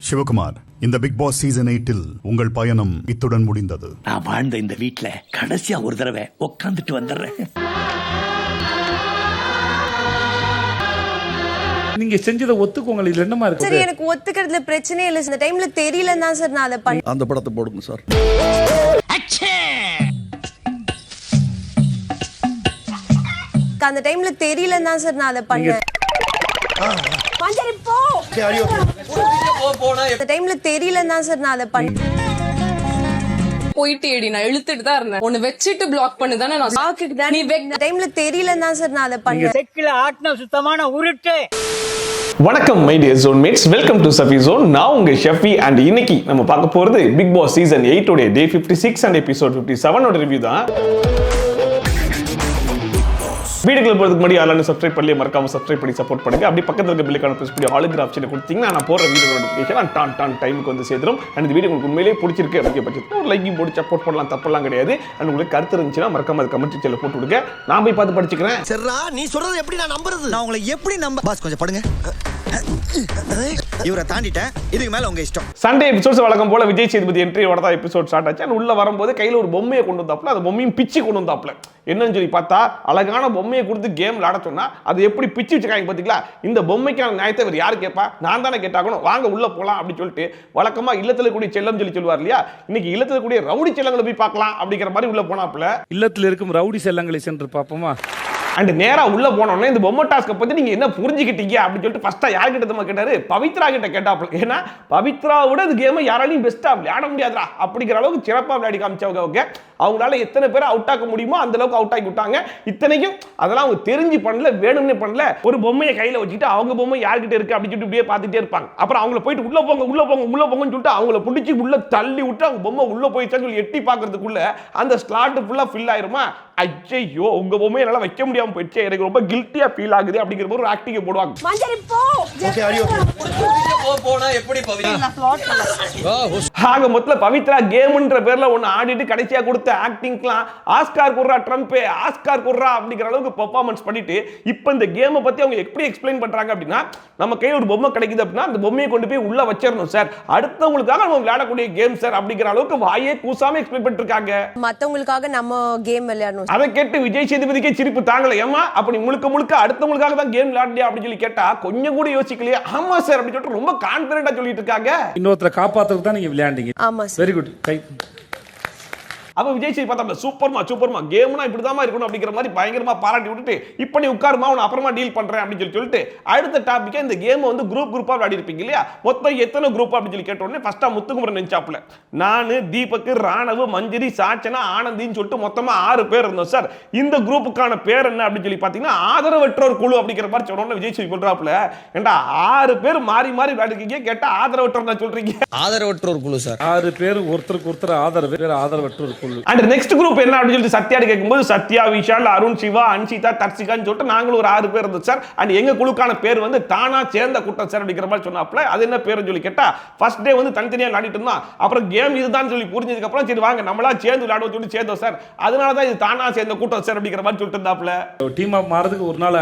சிவகுமார், இந்த big Boss season 8 உங்கள் பயணம் இத்துடன் முடிந்தது. நான் வாழ்ந்த இந்த வீட்டுல கடைசியா ஒரு தடவை உட்காந்துட்டு வந்துடுறேன். நீங்க செஞ்சத ஒத்துக்கோங்க, இதுல என்னமா இருக்கு? சரி, எனக்கு ஒத்துக்கிறதுல பிரச்சனை இல்ல. இந்த டைம்ல தெரியலன்னா சார் நான் அதை பண்ண. அந்த படத்தை போடுங்க சார். அந்த டைம்ல தெரியலன்னா சார் நான் அதை பண்ண. மஞ்சரி போ. அந்த டைம்ல தெரியலன்னா சார் நான் அதை பண்ண. போயிட்டு ஏடி நான் இழுத்துட்டு தான் இருந்தேன். உன்னை வச்சிட்டு பிளாக் பண்ணு தானே நான் பாக்குறேன். நீ இந்த டைம்ல தெரியலன்னா சார் நான் அதை பண்ண. செக்கில ஆட்ன சுத்தமான உருட்டு. வணக்கம் my dear zonemates, welcome to Safi zone. நான் உங்க ஷெஃபி அண்ட் இன்னைக்கு நம்ம பார்க்க போறது பிக் பாஸ் சீசன் 8 உடைய டே 56 அண்ட் எபிசோட் 57 ஓட ரிவ்யூ தான். வீடியோக்குள்ள போறதுக்கு முன்னாடி யாராலும் சப்ஸ்கிரைப் பண்ணி மறக்காம சப்ஸ்கிரைப் பண்ணி சப்போர்ட் பண்ணுங்க. அப்படி பக்கத்துல இருக்க பெல்லைக்கான பிரஸ் பண்ணி ஆல் ஆப்ஷனை கொடுத்தீங்கன்னா நான் போற வீடியோ நோட்டிஃபிகேஷன் டான் டைமுக்கு வந்து சேர்ந்துரும். அண்ட் இந்த வீடியோ உங்களுக்கு உண்மையிலேயே பிடிச்சிருக்கு அப்படிங்கிற பட்சத்தில் ஒரு லைக் போட்டு சப்போர்ட் பண்ணலாம், தப்பெல்லாம் கிடையாது. அண்ட் உங்களுக்கு கருத்து இருந்துச்சுன்னா மறக்காம அது கமெண்ட் செக்ஷன்ல போட்டு விடுங்க, நான் போய் பார்த்து படிச்சுக்கிறேன். சரிடா, நீ சொல்றது எப்படி நான் நம்புறது? நான் உங்களை எப்படி நம்ப? பாஸ் கொஞ்சம் படுங்க. இவரை தாண்டிட்டேன், இதுக்கு மேல உங்க இஷ்டம். சண்டே எபிசோட்ஸ் வழக்கம் போல விஜய் சேதுபதி என்ட்ரியோட தான் எபிசோட் ஸ்டார்ட் ஆச்சு. உள்ள வரும்போது கையில ஒரு பொம்மையை கொண்டு வந்தாப்புல, அந்த பொம்மையும் பிச்சு கொண்டு வந்தாப்புல. என்னன்னு சொல்லி பார்த்தா, அழகான பொம்மையை கொடுத்து கேம் விளையாட சொன்னா அது எப்படி பிச்சு வச்சிருக்காங்க பாத்தீங்களா? இந்த பொம்மைக்கான நியாயத்தை இவர் யாரு கேட்பா? நான் தானே கேட்டாகணும். வாங்க உள்ள போலாம் அப்படின்னு சொல்லிட்டு வழக்கமா இல்லத்துல கூடிய செல்லம் சொல்லி சொல்லுவார் இல்லையா, இன்னைக்கு இல்லத்துல கூடிய ரவுடி செல்லங்களை போய் பார்க்கலாம் அப்படிங்கிற மாதிரி உள்ள போனாப்புல. இல்லத்தில் இருக்கும் ரவுடி செல்லங்களை சென்று பார்ப்போமா? அண்ட் நேரா உள்ள போனோம்னா இந்த பொம்மை டாஸ்க்கை பத்தி நீங்க என்ன புரிஞ்சுக்கிட்டீங்க அப்படின்னு சொல்லிட்டு ஃபர்ஸ்டா யார்கிட்ட நம்ம கேட்டாரு? பவித்ரா கிட்ட கேட்டாப்ல. ஏன்னா பவித்ராவோட இந்த கேமை யாராலையும் பெஸ்டா விளையாட முடியாதுடா அப்படிங்கிற அளவுக்கு சிறப்பா விளையாடி காமிச்சவங்க. ஓகே, அவங்களால எத்தனை பேரை அவுட் ஆக்க முடியுமோ அந்த அளவுக்கு அவுட் ஆக்கி விட்டாங்க. இத்தனைக்கும் அதெல்லாம் அவங்க தெரிஞ்சு பண்ணல, வேணும்னே பண்ணல. ஒரு பொம்மையை கையில வச்சுக்கிட்டு அவங்க பொம்மை யார்கிட்ட இருக்கு அப்படின்னு சொல்லிட்டு இப்படியே பார்த்துட்டே இருப்பாங்க. அப்புறம் அவங்கள போயிட்டு உள்ள போங்க உள்ள போங்க உள்ள போங்கன்னு சொல்லிட்டு அவங்கள பிடிச்சி உள்ள தள்ளி விட்டு அவங்க பொம்மை உள்ள போயிடுச்சான்னு சொல்லி எட்டி பார்க்கறதுக்குள்ள அந்த ஸ்லாட் ஃபுல்லா ஃபில் ஆயிருமா? ஐயோ, உங்க பொம்மையை என்னால வைக்க முடியாம போயிடுச்சு, எனக்கு ரொம்ப கில்ட்டியா ஃபீல் ஆகுது அப்படிங்கிற ஒரு ஆக்டிங் போடுவாங்க. மஞ்சரி போ. ஆக மொத்தல பவித்ரா கேம்ன்ற பேர்ல ஒன்னு ஆடிட்டு கடைசியா கொடுத்த ஆக்டிங்லாம் ஆஸ்கார் குர்ரா ட்ரம்ப் ஆஸ்கார் குர்ரா அப்படிங்கிற அளவுக்கு பெர்ஃபார்மன்ஸ் பண்ணிட்டு இப்போ இந்த கேமை பத்தி அவங்க எப்படி எக்ஸ்பிளைன் பண்றாங்க அப்படின்னா, நம்ம கையில் ஒரு பொம்மை கிடைக்குது அப்படின்னா அந்த பொம்மையை கொண்டு போய் உள்ள வச்சிரணும் சார், அடுத்தவங்களுக்காக நம்ம விளையாடக்கூடிய கேம் சார் அப்படிங்கிற அளவுக்கு வாயே கூசாம எக்ஸ்பிளைன் பண்ணிட்டு இருக்காங்க. மத்தவங்களுக்காக நம்ம கேம் விளையாடணும். அதை கேட்டு விஜய் சேதுபதிக்கே சிரிப்பு தாங்கல. ஏமா அப்படி முழுக்க முழுக்க அடுத்தவங்களுக்காக தான் கேம் விளையாடியா அப்படின்னு சொல்லி கேட்டா கொஞ்சம் கூட யோசிக்கலையே. ஆமா சார் அப்படின்னு சொல்லிட்டு ரொம்ப கான்பிடண்டா சொல்லிட்டு இருக்காங்க. இன்னொருத்தரை காப்பாத்துறதுக்கு தான் நீங்க விளையாண்டீங்க. ஆமா சார். Very good. அப்ப விஜய் சேதுபதி பார்த்தா சூப்பர்மா கேம்னா இப்படிதான் இருக்கணும் அப்படிங்கிற மாதிரி பயங்கரமா பாராட்டி விட்டுட்டு இப்ப நீ உட்காருமா உன அப்புறமா டீல் பண்றேன் அப்படின்னு சொல்லிட்டு அடுத்த டாபிக்கா இந்த கேம் வந்து குரூப்பா விளையாடி இருப்பீங்க இல்லையா, மொத்தம் எத்தனை குரூப் அப்படின்னு சொல்லி கேட்ட உடனே ஃபர்ஸ்டா முத்துக்குமரன் நினைச்சாப்ல. நானு, தீபக், ராணவ், மஞ்சரி, சாச்சனா, ஆனந்தின்னு சொல்லிட்டு மொத்தமா 6 பேர் இருந்தோம் சார். இந்த குரூப்புக்கான பேர் என்ன அப்படின்னு சொல்லி பாத்தீங்கன்னா ஆதரவற்றோர் குழு அப்படிங்கிற மாதிரி சொன்ன விஜய் சேதுபதி சொல்றாப்ல. ஏண்டா 6 பேர் மாறி விளையாடுறீங்க, கேட்டா ஆதரவற்றோர் தான் சொல்றீங்க. ஆதரவற்றோர் குழு சார். 6 பேர் ஒருத்தருக்கு ஒருத்தர் ஆதரவற்றோர். அண்ட் நெக்ஸ்ட் குரூப் என்ன அப்படின்னு சொல்லிட்டு சத்யாடி கேட்கும்போது சத்யா, விஷால், அருண், சிவா, அன்ஷிதா, தர்சிகான்னு சொல்லிட்டு நாங்களும் ஒரு 6 பேர் இருந்தோம் சார். அண்ட் எங்க குழுக்கான பேர் வந்து தானா சேர்ந்த கூட்டம் சார் அப்படிங்கிற மாதிரி சொன்னாப்ல. அது என்ன பேருன்னு சொல்லி கேட்டா, ஃபர்ஸ்ட் டே வந்து தனித்தனியா விளையாடிட்டு இருந்தோம், அப்புறம் கேம் இதுதான் சொல்லி புரிஞ்சதுக்கு அப்புறம் சரி வாங்க நம்மளா சேர்ந்து விளையாடுவோம் சொல்லி சேர்ந்தோம் சார், அதனால தான் இது தானா சேர்ந்த கூட்டம் சார் அப்படிங்கிற மாதிரி சொல்லிட்டு இருந்தாப்ல. டீம் ஆப் மாறதுக்கு ஒரு நாள்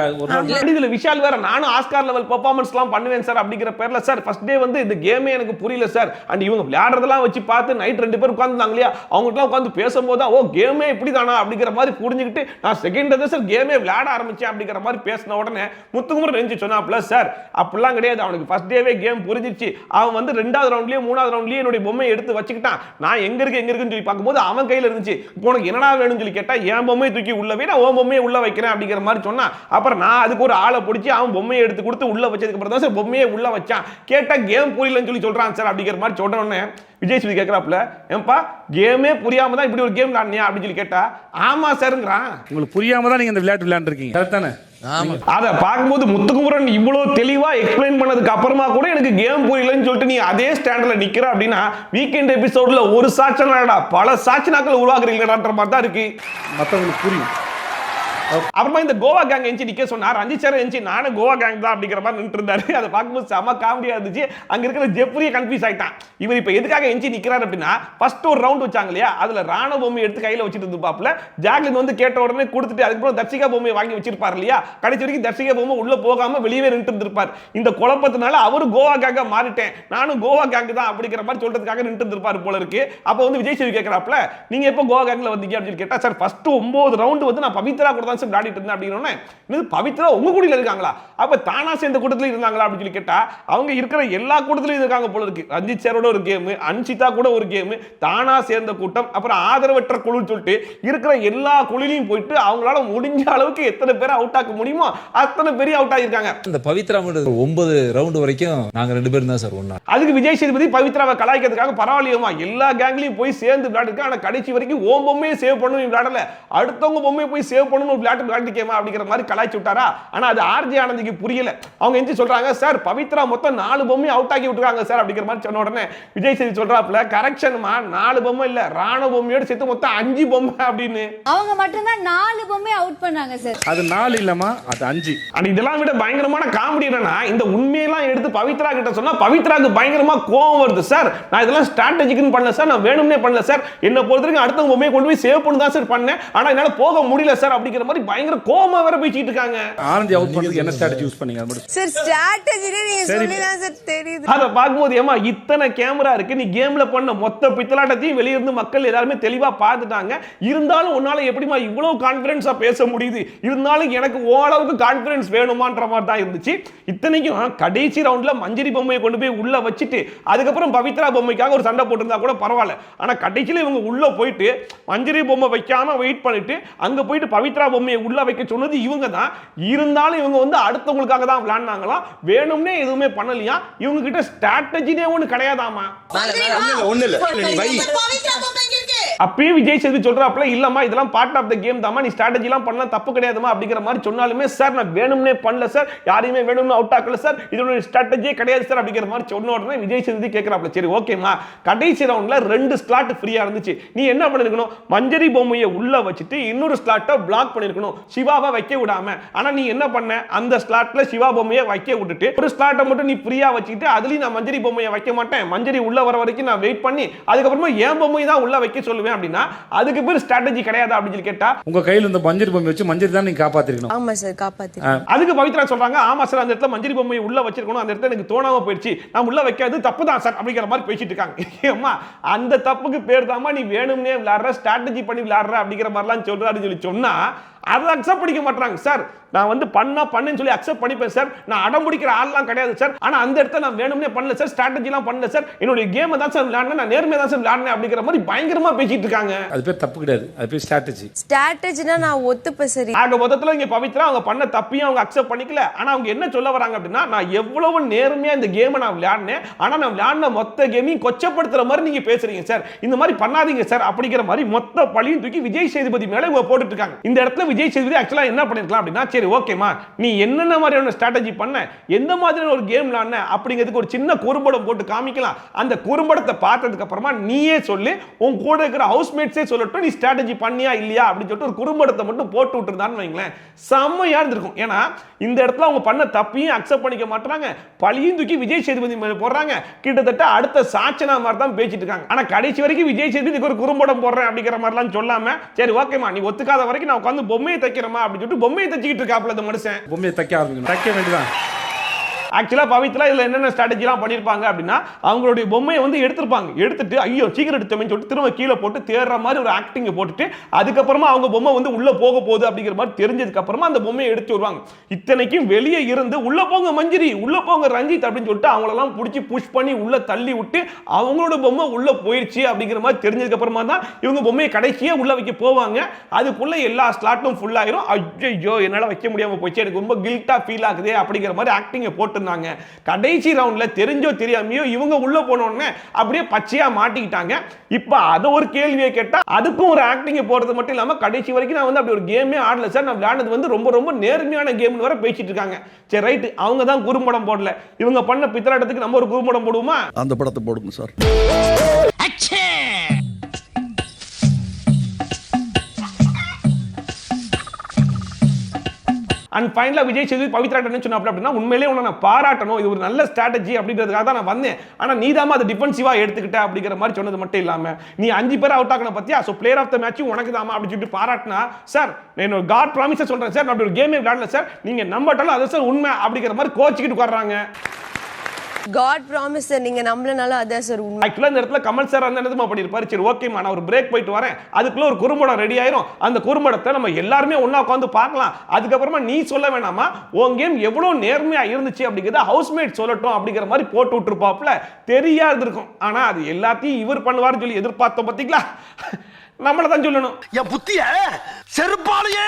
இதுல விஷால் வேற நானும் ஆஸ்கார் லெவல் பெர்ஃபார்மன்ஸ்லாம் பண்ணுவேன் சார் அப்படிங்கிற பேர்ல சார் ஃபர்ஸ்ட் டே வந்து இந்த கேமே எனக்கு புரியல சார். அண்ட் இவங்க விளையாடுறதெல்லாம் வச்சு பார்த்து நைட் 2 பேர் உட்கார்ந்தாங்க இல்லையா, அவங்ககிட்ட உட்கார்ந்து பேசும்போது ஓ கேமே இப்படிதானா அப்படிங்கிற மாதிரி புரிஞ்சுக்கிட்டு நான் செகண்ட் டே சார் கேமே விளையாட ஆரம்பிச்சேன் அப்படிங்கிற மாதிரி பேசின உடனே முத்துக்குமரன் நெஞ்சு சொன்னாப்ல, சார் அப்படிலாம் கிடையாது, அவனுக்கு ஃபர்ஸ்ட் டேவே கேம் புரிஞ்சிருச்சு, அவன் வந்து 2வது ரவுண்ட்லயே 3வது ரவுண்ட்லயே என்னுடைய பொம்மையை எடுத்து வச்சுக்கிட்டான், நான் எங்க இருக்குன்னு சொல்லி பார்க்கும்போது அவன் கையில இருந்துச்சு, இப்போ உனக்கு என்னடா வேணும்னு சொல்லி கேட்டா என் பொம்மையை தூக்கி உள்ள வை, நான் உன் பொம்மையை உள்ள வைக்கிறேன் அப்படிங்கிற மாதிரி சொன்னா, அப்புறம் நான் அதுக்கு ஒரு ஆளை பிடிச்சி அவன் பொம்மையை எடுத்து கொடுத்து உள்ள வச்சதுக்கு அப்புறம் தான் சார் பொம்மையை உள்ள வச்சான், கேட்டா கேம் புரியலன்னு சொல்லி சொல்றான் சார் அப்படிங்கிற மாதிரி சொல்ற உடனே விஜய் சேதுபதி கேட்கிறாப்ல, ஏன்பா கேமே புரியாம தான் இப்படி ஒரு கேம் விளையாடுனியா அப்படின்னு சொல்லி கேட்டா ஆமா சார்ங்கறான். உங்களுக்கு புரியாம தான் நீங்க இந்த விளையாட்டு விளையாண்டுருக்கீங்க, கரெக்ட் தானே? அத பாக்கும்போது முத்துக்குமரன் இவ்வளவு தெளிவா எக்ஸ்பிளைன் பண்ணதுக்கு அப்புறமா கூட எனக்கு கேம் புரியலன்னு சொல்லிட்டு நீ அதே ஸ்டாண்ட்ல நிக்கிற அப்படின்னா வீக்கெண்ட் எபிசோட்ல ஒரு சாட்சனாடா பல சாட்சனாக்கள் உருவாக்குறீங்களான்ற மாதிரி தான் இருக்கு. மத்தவங்களுக்கு புரியும். அப்புறமா இந்த கோவா கேங் எஞ்சி நிக்க சொன்னார். ரஞ்சித் சார் எஞ்சி நானும் கோவா கேங் தான் அப்படிங்கிற மாதிரி நின்று இருந்தாரு. அதை பார்க்கும்போது செம காமெடியா இருந்துச்சு. அங்க இருக்கிற ஜெப்ரியே கன்ஃபியூஸ் ஆயிட்டான். இவர் இப்ப எதுக்காக எஞ்சி நிக்கிறார் அப்படின்னா, ஃபர்ஸ்ட் ஒரு ரவுண்ட் வச்சாங்க இல்லையா, அதுல ராணுவ பொம்மை எடுத்து கையில வச்சிட்டு இருப்பாப்ல. ஜாக்லின் வந்து கேட்ட உடனே கொடுத்துட்டு அதுக்கப்புறம் தர்ஷிகா பொம்மையை வாங்கி வச்சிருப்பார் இல்லையா. கடைசி வரைக்கும் தர்ஷிகா பொம்மை உள்ள போகாம வெளியே நின்று இருந்திருப்பார். இந்த குழப்பத்தினால அவரு கோவா கேங்கா மாறிட்டேன், நானும் கோவா கேங் தான் அப்படிங்கிற மாதிரி சொல்றதுக்காக நின்று இருந்திருப்பாரு போல இருக்கு. அப்ப வந்து விஜய் சேதுபதி கேட்கறாப்ல, நீங்க எப்போ கோவா கேங்ல வந்தீங்க அப்படின்னு கேட்டா, சார் ஃபர்ஸ்ட் 9 ரவுண்ட் வந்து நான் பவித்ரா கூட தான் சார் விளையாடிட்டு இருந்தேன் அப்படிங்கிறோன்னே, இது பவித்ரா உங்க கூட்டத்தில் இருக்காங்களா, அப்ப தானா சேர்ந்த கூட்டத்தில் இருந்தாங்களா அப்படின்னு சொல்லி கேட்டா, அவங்க இருக்கிற எல்லா கூட்டத்திலும் இருக்காங்க போல இருக்கு. ரஞ்சித் சாரோட ஒரு கேம், அன்சிதா கூட ஒரு கேம், தானா சேர்ந்த கூட்டம், அப்புறம் ஆதரவற்ற குழுன்னு சொல்லிட்டு இருக்கிற எல்லா குழுலையும் போயிட்டு அவங்களால முடிஞ்ச அளவுக்கு எத்தனை பேரை அவுட் ஆக்க முடியுமோ அத்தனை பேரையும் அவுட் ஆகியிருக்காங்க. இந்த பவித்ரா மட்டும் 9 ரவுண்ட் வரைக்கும் நாங்க 2 பேரும் தான் சார் ஒண்ணா. அதுக்கு விஜய் சேதுபதி பவித்ராவை கலாய்க்கிறதுக்காக பரவாயில்லையுமா எல்லா கேங்லயும் போய் சேர்ந்து விளையாடுறா, ஆனா கடைசி வரைக்கும் ஓம் பொம்மையை சேவ் பண்ணணும் விளையாடல, அடுத்தவங்க பொம்மையை போய் சேவ் பண்ணணும் விளையாட்டுக்கேமா அப்படிங்கிற மாதிரி கலாய்ச்சி விட்டாரா. ஆனா அது ஆர்ஜே ஆனந்திக்கு புரியல. அவங்க எஞ்சி சொல்றாங்க, சார் பவித்ரா மொத்தம் 4 பொம்மையை அவுட் ஆக்கி விட்டுருக்காங்க சார் அப்படிங்கிற மாதிரி சொன்ன உடனே விஜய் சேதுபதி சொல்றாப்ல, கரெக்ஷன்மா 4 பொம்மை இல்ல, ராணுவ பொம்மையோட சேர்த்து மொத்தம் 5 பொம்மை அப்படின்னு. அவங்க மட்டும் தான் 4 பொம்மையை அவுட் பண்ணாங்க சார். அது 4 இல்லமா, அது 5. ஆனா இதெல்லாம் விட பயங்கரமான காமெடி என்னன்னா, இந்த உண்மையெல்லாம் எடுத்து பவித்ரா கிட்ட சொன்னா பவித்ராக்கு பயங்கரமா கோவம் வருது. சார் நான் இதெல்லாம் ஸ்ட்ராட்டஜிக்குன்னு பண்ணல சார், நான் வேணும்னே பண்ணல சார், என்ன பொறுத்தவரைக்கும் அடுத்த பொம்மையை கொண்டு போய் சேவ் பண்ணி தான் சார் பண்ணேன், ஆனா என்னால போக முடியல சார் அப்படிங்கிற மாதிரி பயங்கர கோவமா வேற பேசிட்டு இருக்காங்க. ஆனந்தி அவுட் பண்றதுக்கு என்ன ஸ்ட்ராட்டஜி யூஸ் பண்ணீங்க? சார் ஸ்ட்ராட்டஜினே நீங்க சொல்லிதான் சார் தெரியுது. அத பாக்கும்போது ஏமா இத்தனை கேமரா இருக்கு, நீ கேம்ல பண்ண மொத்த பித்தலாட்டத்தையும் வெளிய இருந்து மக்கள் எல்லாரும் தெளிவா பார்த்துட்டாங்க, இருந்தாலும் உன்னால எப்படிமா இவ்வளவு கான்ஃபிடன்ஸா பேச முடியுது, இருந்தாலும் எனக்கு ஓரளவுக்கு கான்ஃபிடன்ஸ் வேணுமான்ற மாதிரி தான் இருந்துச்சு. இத்தனைக்கும் கடைசி ரவுண்ட்ல மஞ்சரி பொம்மையை கொண்டு போய் உள்ள வச்சிட்டு அதுக்கப்புறம் பவித்ரா பொம்மைக்காக ஒரு சண்டை போட்டிருந்தா கூட பரவாயில்ல. ஆனா கடைசியில இவங்க உள்ள போயிட்டு மஞ்சரி பொம்மை வைக்காம வெயிட் பண்ணிட்டு அங்க போயிட்டு பவித்ரா பொம்மையை உள்ள வைக்க சொன்னது இவங்க தான். இருந்தாலும் இவங்க வந்து அடுத்தவங்களுக்காக தான் விளையாடுனாங்களாம், வேணும்னே எதுவுமே பண்ணலையா. இவங்க கிட்ட ஸ்ட்ராட்டஜினே ஒண்ணு கிடையாதாமா. அப்பயும் விஜய் சேதுபதி சொல்றாப்ல, இல்லம்மா இதெல்லாம் பார்ட் ஆஃப் த கேம் தாமா, நீ ஸ்ட்ராட்டஜி எல்லாம் பண்ணலாம் தப்பு கிடையாதுமா அப்படிங்கிற மாதிரி சொன்னாலுமே, சார் நான் வேணும்னே பண்ணல சார், யாரையுமே வேணும்னு அவுட் ஆக்கல சார், இதோட ஸ்ட்ராட்டஜியே கிடையாது சார் அப்படிங்கிற மாதிரி சொன்ன உடனே விஜய் சேதுபதி கேட்கறாப்ல, சரி ஓகேமா கடைசி ரவுண்ட்ல 2 ஸ்லாட் ஃப்ரீயா இருந்துச்சு, நீ என்ன பண்ணிருக்கணும், மஞ்சரி பொம்மையை உள்ள வச்சுட்டு இன்னொரு ஸ்லாட்டை பிளாக் பண்ணிருக்கணும், சிவாவை வைக்க விடாம. ஆனா நீ என்ன பண்ண, அந்த ஸ்லாட்ல சிவா பொம்மையை வைக்க விட்டுட்டு ஒரு ஸ்லாட்டை மட்டும் நீ ஃப்ரீயா வச்சுக்கிட்டு அதுலயும் நான் மஞ்சரி பொம்மையை வைக்க மாட்டேன், மஞ்சரி உள்ள வர வரைக்கும் நான் வெயிட் பண்ணி அதுக்கப்புறமா என் பொம்மையை தான் உள்ள வைக்க சொல்லுவேன் அப்படின்னா அதுக்கு பேர் ஸ்ட்ராட்டஜி கிடையாது அப்படின்னு சொல்லி கேட்டா, உங்க கையில இந்த மஞ்சரி பொம்மை வச்சு மஞ்சரி தான் நீங்க காப்பாத்திருக்கணும். ஆமா சார் காப்பாத்திருக்கணும். அதுக்கு பவித்ரா சொல்றாங்க, ஆமா சார் அந்த இடத்துல மஞ்சரி பொம்மையை உள்ள வச்சிருக்கணும், அந்த இடத்துல எனக்கு தோணாம போயிடுச்சு, நான் உள்ள வைக்காது தப்பு தான் சார் அப்படிங்கிற மாதிரி பேசிட்டு இருக்காங்க. அம்மா அந்த தப்புக்கு பேர் தாமா நீ வேணும்னே விளையாடுற, ஸ்ட்ராட்டஜி பண்ணி விளையாடுற அப்படிங்கிற மாதிரிலாம் சொல்றாருன்னு சொல்லி சொன்னா அதை அக்செப்ட் பண்ணிக்க மாட்டாங்க. சார் நான் வந்து பண்ணுன்னு சொல்லி அக்செப்ட் பண்ணிப்பேன் சார், நான் அடம் பிடிக்கிற ஆள்லாம் கிடையாது சார், ஆனா அந்த இடத்துல நான் வேணும்னே பண்ணல சார், ஸ்ட்ராட்டஜிலாம் பண்ணல சார், என்னோட கேமை தான் சார் விளையாடுனேன், நான் நேர்மையா தான் சார் விளையாடுனேன் அப்படிங்கிற மாதிரி பயங்கரமா பேசிட்டு இருக்காங்க. அது பேர் தப்பு கிடையாது, அது பேர் ஸ்ட்ராட்டஜி. ஸ்ட்ராட்டஜினா நான் ஒத்துப்பேன் சரி. ஆக மொத்தத்துல இங்க பவித்ரா அவங்க பண்ண தப்பையும் அவங்க அக்செப்ட் பண்ணிக்கல. ஆனா அவங்க என்ன சொல்ல வராங்க அப்படின்னா, நான் எவ்வளவு நேர்மையா இந்த கேமை நான் விளையாடுனேன், ஆனா நான் விளையாடின மொத்த கேமையும் கொச்சப்படுத்துற மாதிரி நீங்க பேசுறீங்க சார், இந்த மாதிரி பண்ணாதீங்க சார் அப்படிங்கிற மாதிரி மொத்த பழியும் தூக்கி விஜய் சேதுபதி மேல இவங்க போட்டுட்டு இருக்காங்க. இந்த இடத்துல விஜய் சேதுபதி ஆக்சுவலா என்ன பண்ணிருக்கலாம் அப்படின்னா, சரி ஓகேமா நீ என்னென்ன மாதிரியான ஸ்ட்ராட்டஜி பண்ண, எந்த மாதிரியான ஒரு கேம் விளையாடுன அப்படிங்கிறதுக்கு ஒரு சின்ன குறும்படம் போட்டு காமிக்கலாம். அந்த குறும்படத்தை பார்த்ததுக்கு அப்புறமா நீயே சொல்லு, உன் கூட இருக்கிற ஹவுஸ்மேட்ஸே சொல்லட்டும் நீ ஸ்ட்ராட்டஜி பண்ணியா இல்லையா அப்படின்னு சொல்லிட்டு ஒரு குறும்படத்தை மட்டும் போட்டு விட்டுருந்தான்னு வைங்களேன், செம்மையா இருந்திருக்கும். ஏன்னா இந்த இடத்துல அவங்க பண்ண தப்பையும் அக்செப்ட் பண்ணிக்க மாட்டாங்க, பழியும் தூக்கி விஜய் சேதுபதி மேல போடுறாங்க. கிட்டத்தட்ட அடுத்த சாச்சனா மாதிரி தான் பேசிட்டு இருக்காங்க. ஆனா கடைசி வரைக்கும் விஜய் சேதுபதி ஒரு குறும்படம் போடுறேன் அப்படிங்கிற மாதிரிலாம் சொல்லாம, சரி ஓகேமா நீ ஒத்துக்காத வரைக்கும் நான் உட்காந்து பொம்மையை தைக்கிறமா அப்படின்னு சொல்லிட்டு பொம்மையை தைச்சிட்டு இருக்காப்ல இந்த மனுஷன். பொம்மையை தைக்க ஆரம்பிக்கணும், தைக்க வேண்டியதான். ஆக்சுவலா பவித்ரா இதுல என்னென்ன ஸ்ட்ராட்டஜிலாம் பண்ணிருப்பாங்க அப்படின்னா, அவங்களுடைய பொம்மையை வந்து எடுத்துட்டு ஐயோ சீக்கிரம் எடுத்தோம்னு சொல்லிட்டு திரும்ப கீழே போட்டு தேடுற மாதிரி ஒரு ஆக்டிங் போட்டுட்டு அதுக்கப்புறமா அவங்க பொம்மை வந்து உள்ள போக போகுது அப்படிங்கிற மாதிரி தெரிஞ்சதுக்கு அப்புறமா அந்த பொம்மையை எடுத்து வருவாங்க. இத்தனைக்கும் வெளியே இருந்து உள்ள போங்க மஞ்சரி, உள்ள போங்க ரஞ்சித் அப்படின்னு சொல்லிட்டு அவங்களெல்லாம் பிடிச்சி புஷ் பண்ணி உள்ள தள்ளி விட்டு அவங்களோட பொம்மை உள்ள போயிடுச்சு அப்படிங்கிற மாதிரி தெரிஞ்சதுக்கு அப்புறமா தான் இவங்க பொம்மையை கடைசியே உள்ள வைக்க போவாங்க. அதுக்குள்ள எல்லா ஸ்லாட்டும் ஃபுல் ஆயிரும். ஐயோ என்னால வைக்க முடியாம போச்சு, எனக்கு ரொம்ப கில்ட்டா ஃபீல் ஆகுது அப்படிங்கிற மாதிரி ஆக்டிங் போட்டு கடைசி ரவுண்ட்ல தெரிஞ்சோ தெரியாமையோ இவங்க உள்ள போனோடனே அப்படியே பச்சையா மாட்டிக்கிட்டாங்க. இப்ப அத ஒரு கேள்வியை கேட்டா அதுக்கும் ஒரு ஆக்டிங் போறது மட்டும் இல்லாம கடைசி வரைக்கும் நான் வந்து அப்படி ஒரு கேமே ஆடல சார், நான் விளையாடுறது வந்து ரொம்ப ரொம்ப நேர்மையான கேம்னு வர பேசிட்டு இருக்காங்க. சரி ரைட், அவங்க தான் குறும்படம் போடல, இவங்க பண்ண பித்தலாட்டத்துக்கு நம்ம ஒரு குறும்படம் போடுவோமா? அந்த படத்தை போடுங்க சார். அண்ட் ஃபைனலா விஜய் சேதுபதி பவித்ரா என்ன சொன்னாப்ல அப்படின்னா உண்மையிலேயே உன்னை நான் பாராட்டணும், இது ஒரு நல்ல ஸ்ட்ராட்டஜி அப்படின்றதுக்காக தான் நான் வந்தேன், ஆனா நீதாமா அதை டிஃபென்சிவா எடுத்துக்கிட்ட அப்படிங்கிற மாதிரி சொன்னது மட்டும் இல்லாம நீ 5 பேர் அவுட் ஆகன பத்தியா, so player of the match உனக்கு தாமா அப்படி சொல்லிட்டு பாராட்டினா, சார் நான் ஒரு காட் ப்ராமிஸை சொல்றேன் சார், நான் அப்படி ஒரு கேமே விளையாடல சார், நீங்க நம்பட்டாலும் அது சார் உண்மை அப்படிங்கிற மாதிரி கோச்சிக்கிட்டு உட்கார்றாங்க. காட் ப்ராமிஸ் சார், நீங்க நம்பலனால அதான் சார் உண்மை. ஆக்சுவலா இந்த இடத்துல கமல் சார் அந்த என்னதுமா பண்ணிருப்பாரு, சரி ஓகேமா நான் ஒரு பிரேக் போயிட்டு வரேன், அதுக்குள்ள ஒரு குறும்படம் ரெடி ஆயிரும், அந்த குறும்படத்தை நம்ம எல்லாருமே ஒண்ணா உட்கார்ந்து பார்க்கலாம், அதுக்கப்புறமா நீ சொல்ல வேணாமா உன் கேம் எவ்வளவு நேர்மையா இருந்துச்சு அப்படிங்கறத ஹவுஸ்மேட் சொல்லட்டும் அப்படிங்கிற மாதிரி போட்டு விட்டுருப்பாப்ல, தெரியாது இருக்கும். ஆனா அது எல்லாத்தையும் இவர் பண்ணுவார்னு சொல்லி எதிர்பார்த்தோம் பாத்தீங்களா, நம்மள தான் சொல்லணும். என் புத்திய செருப்பாலேயே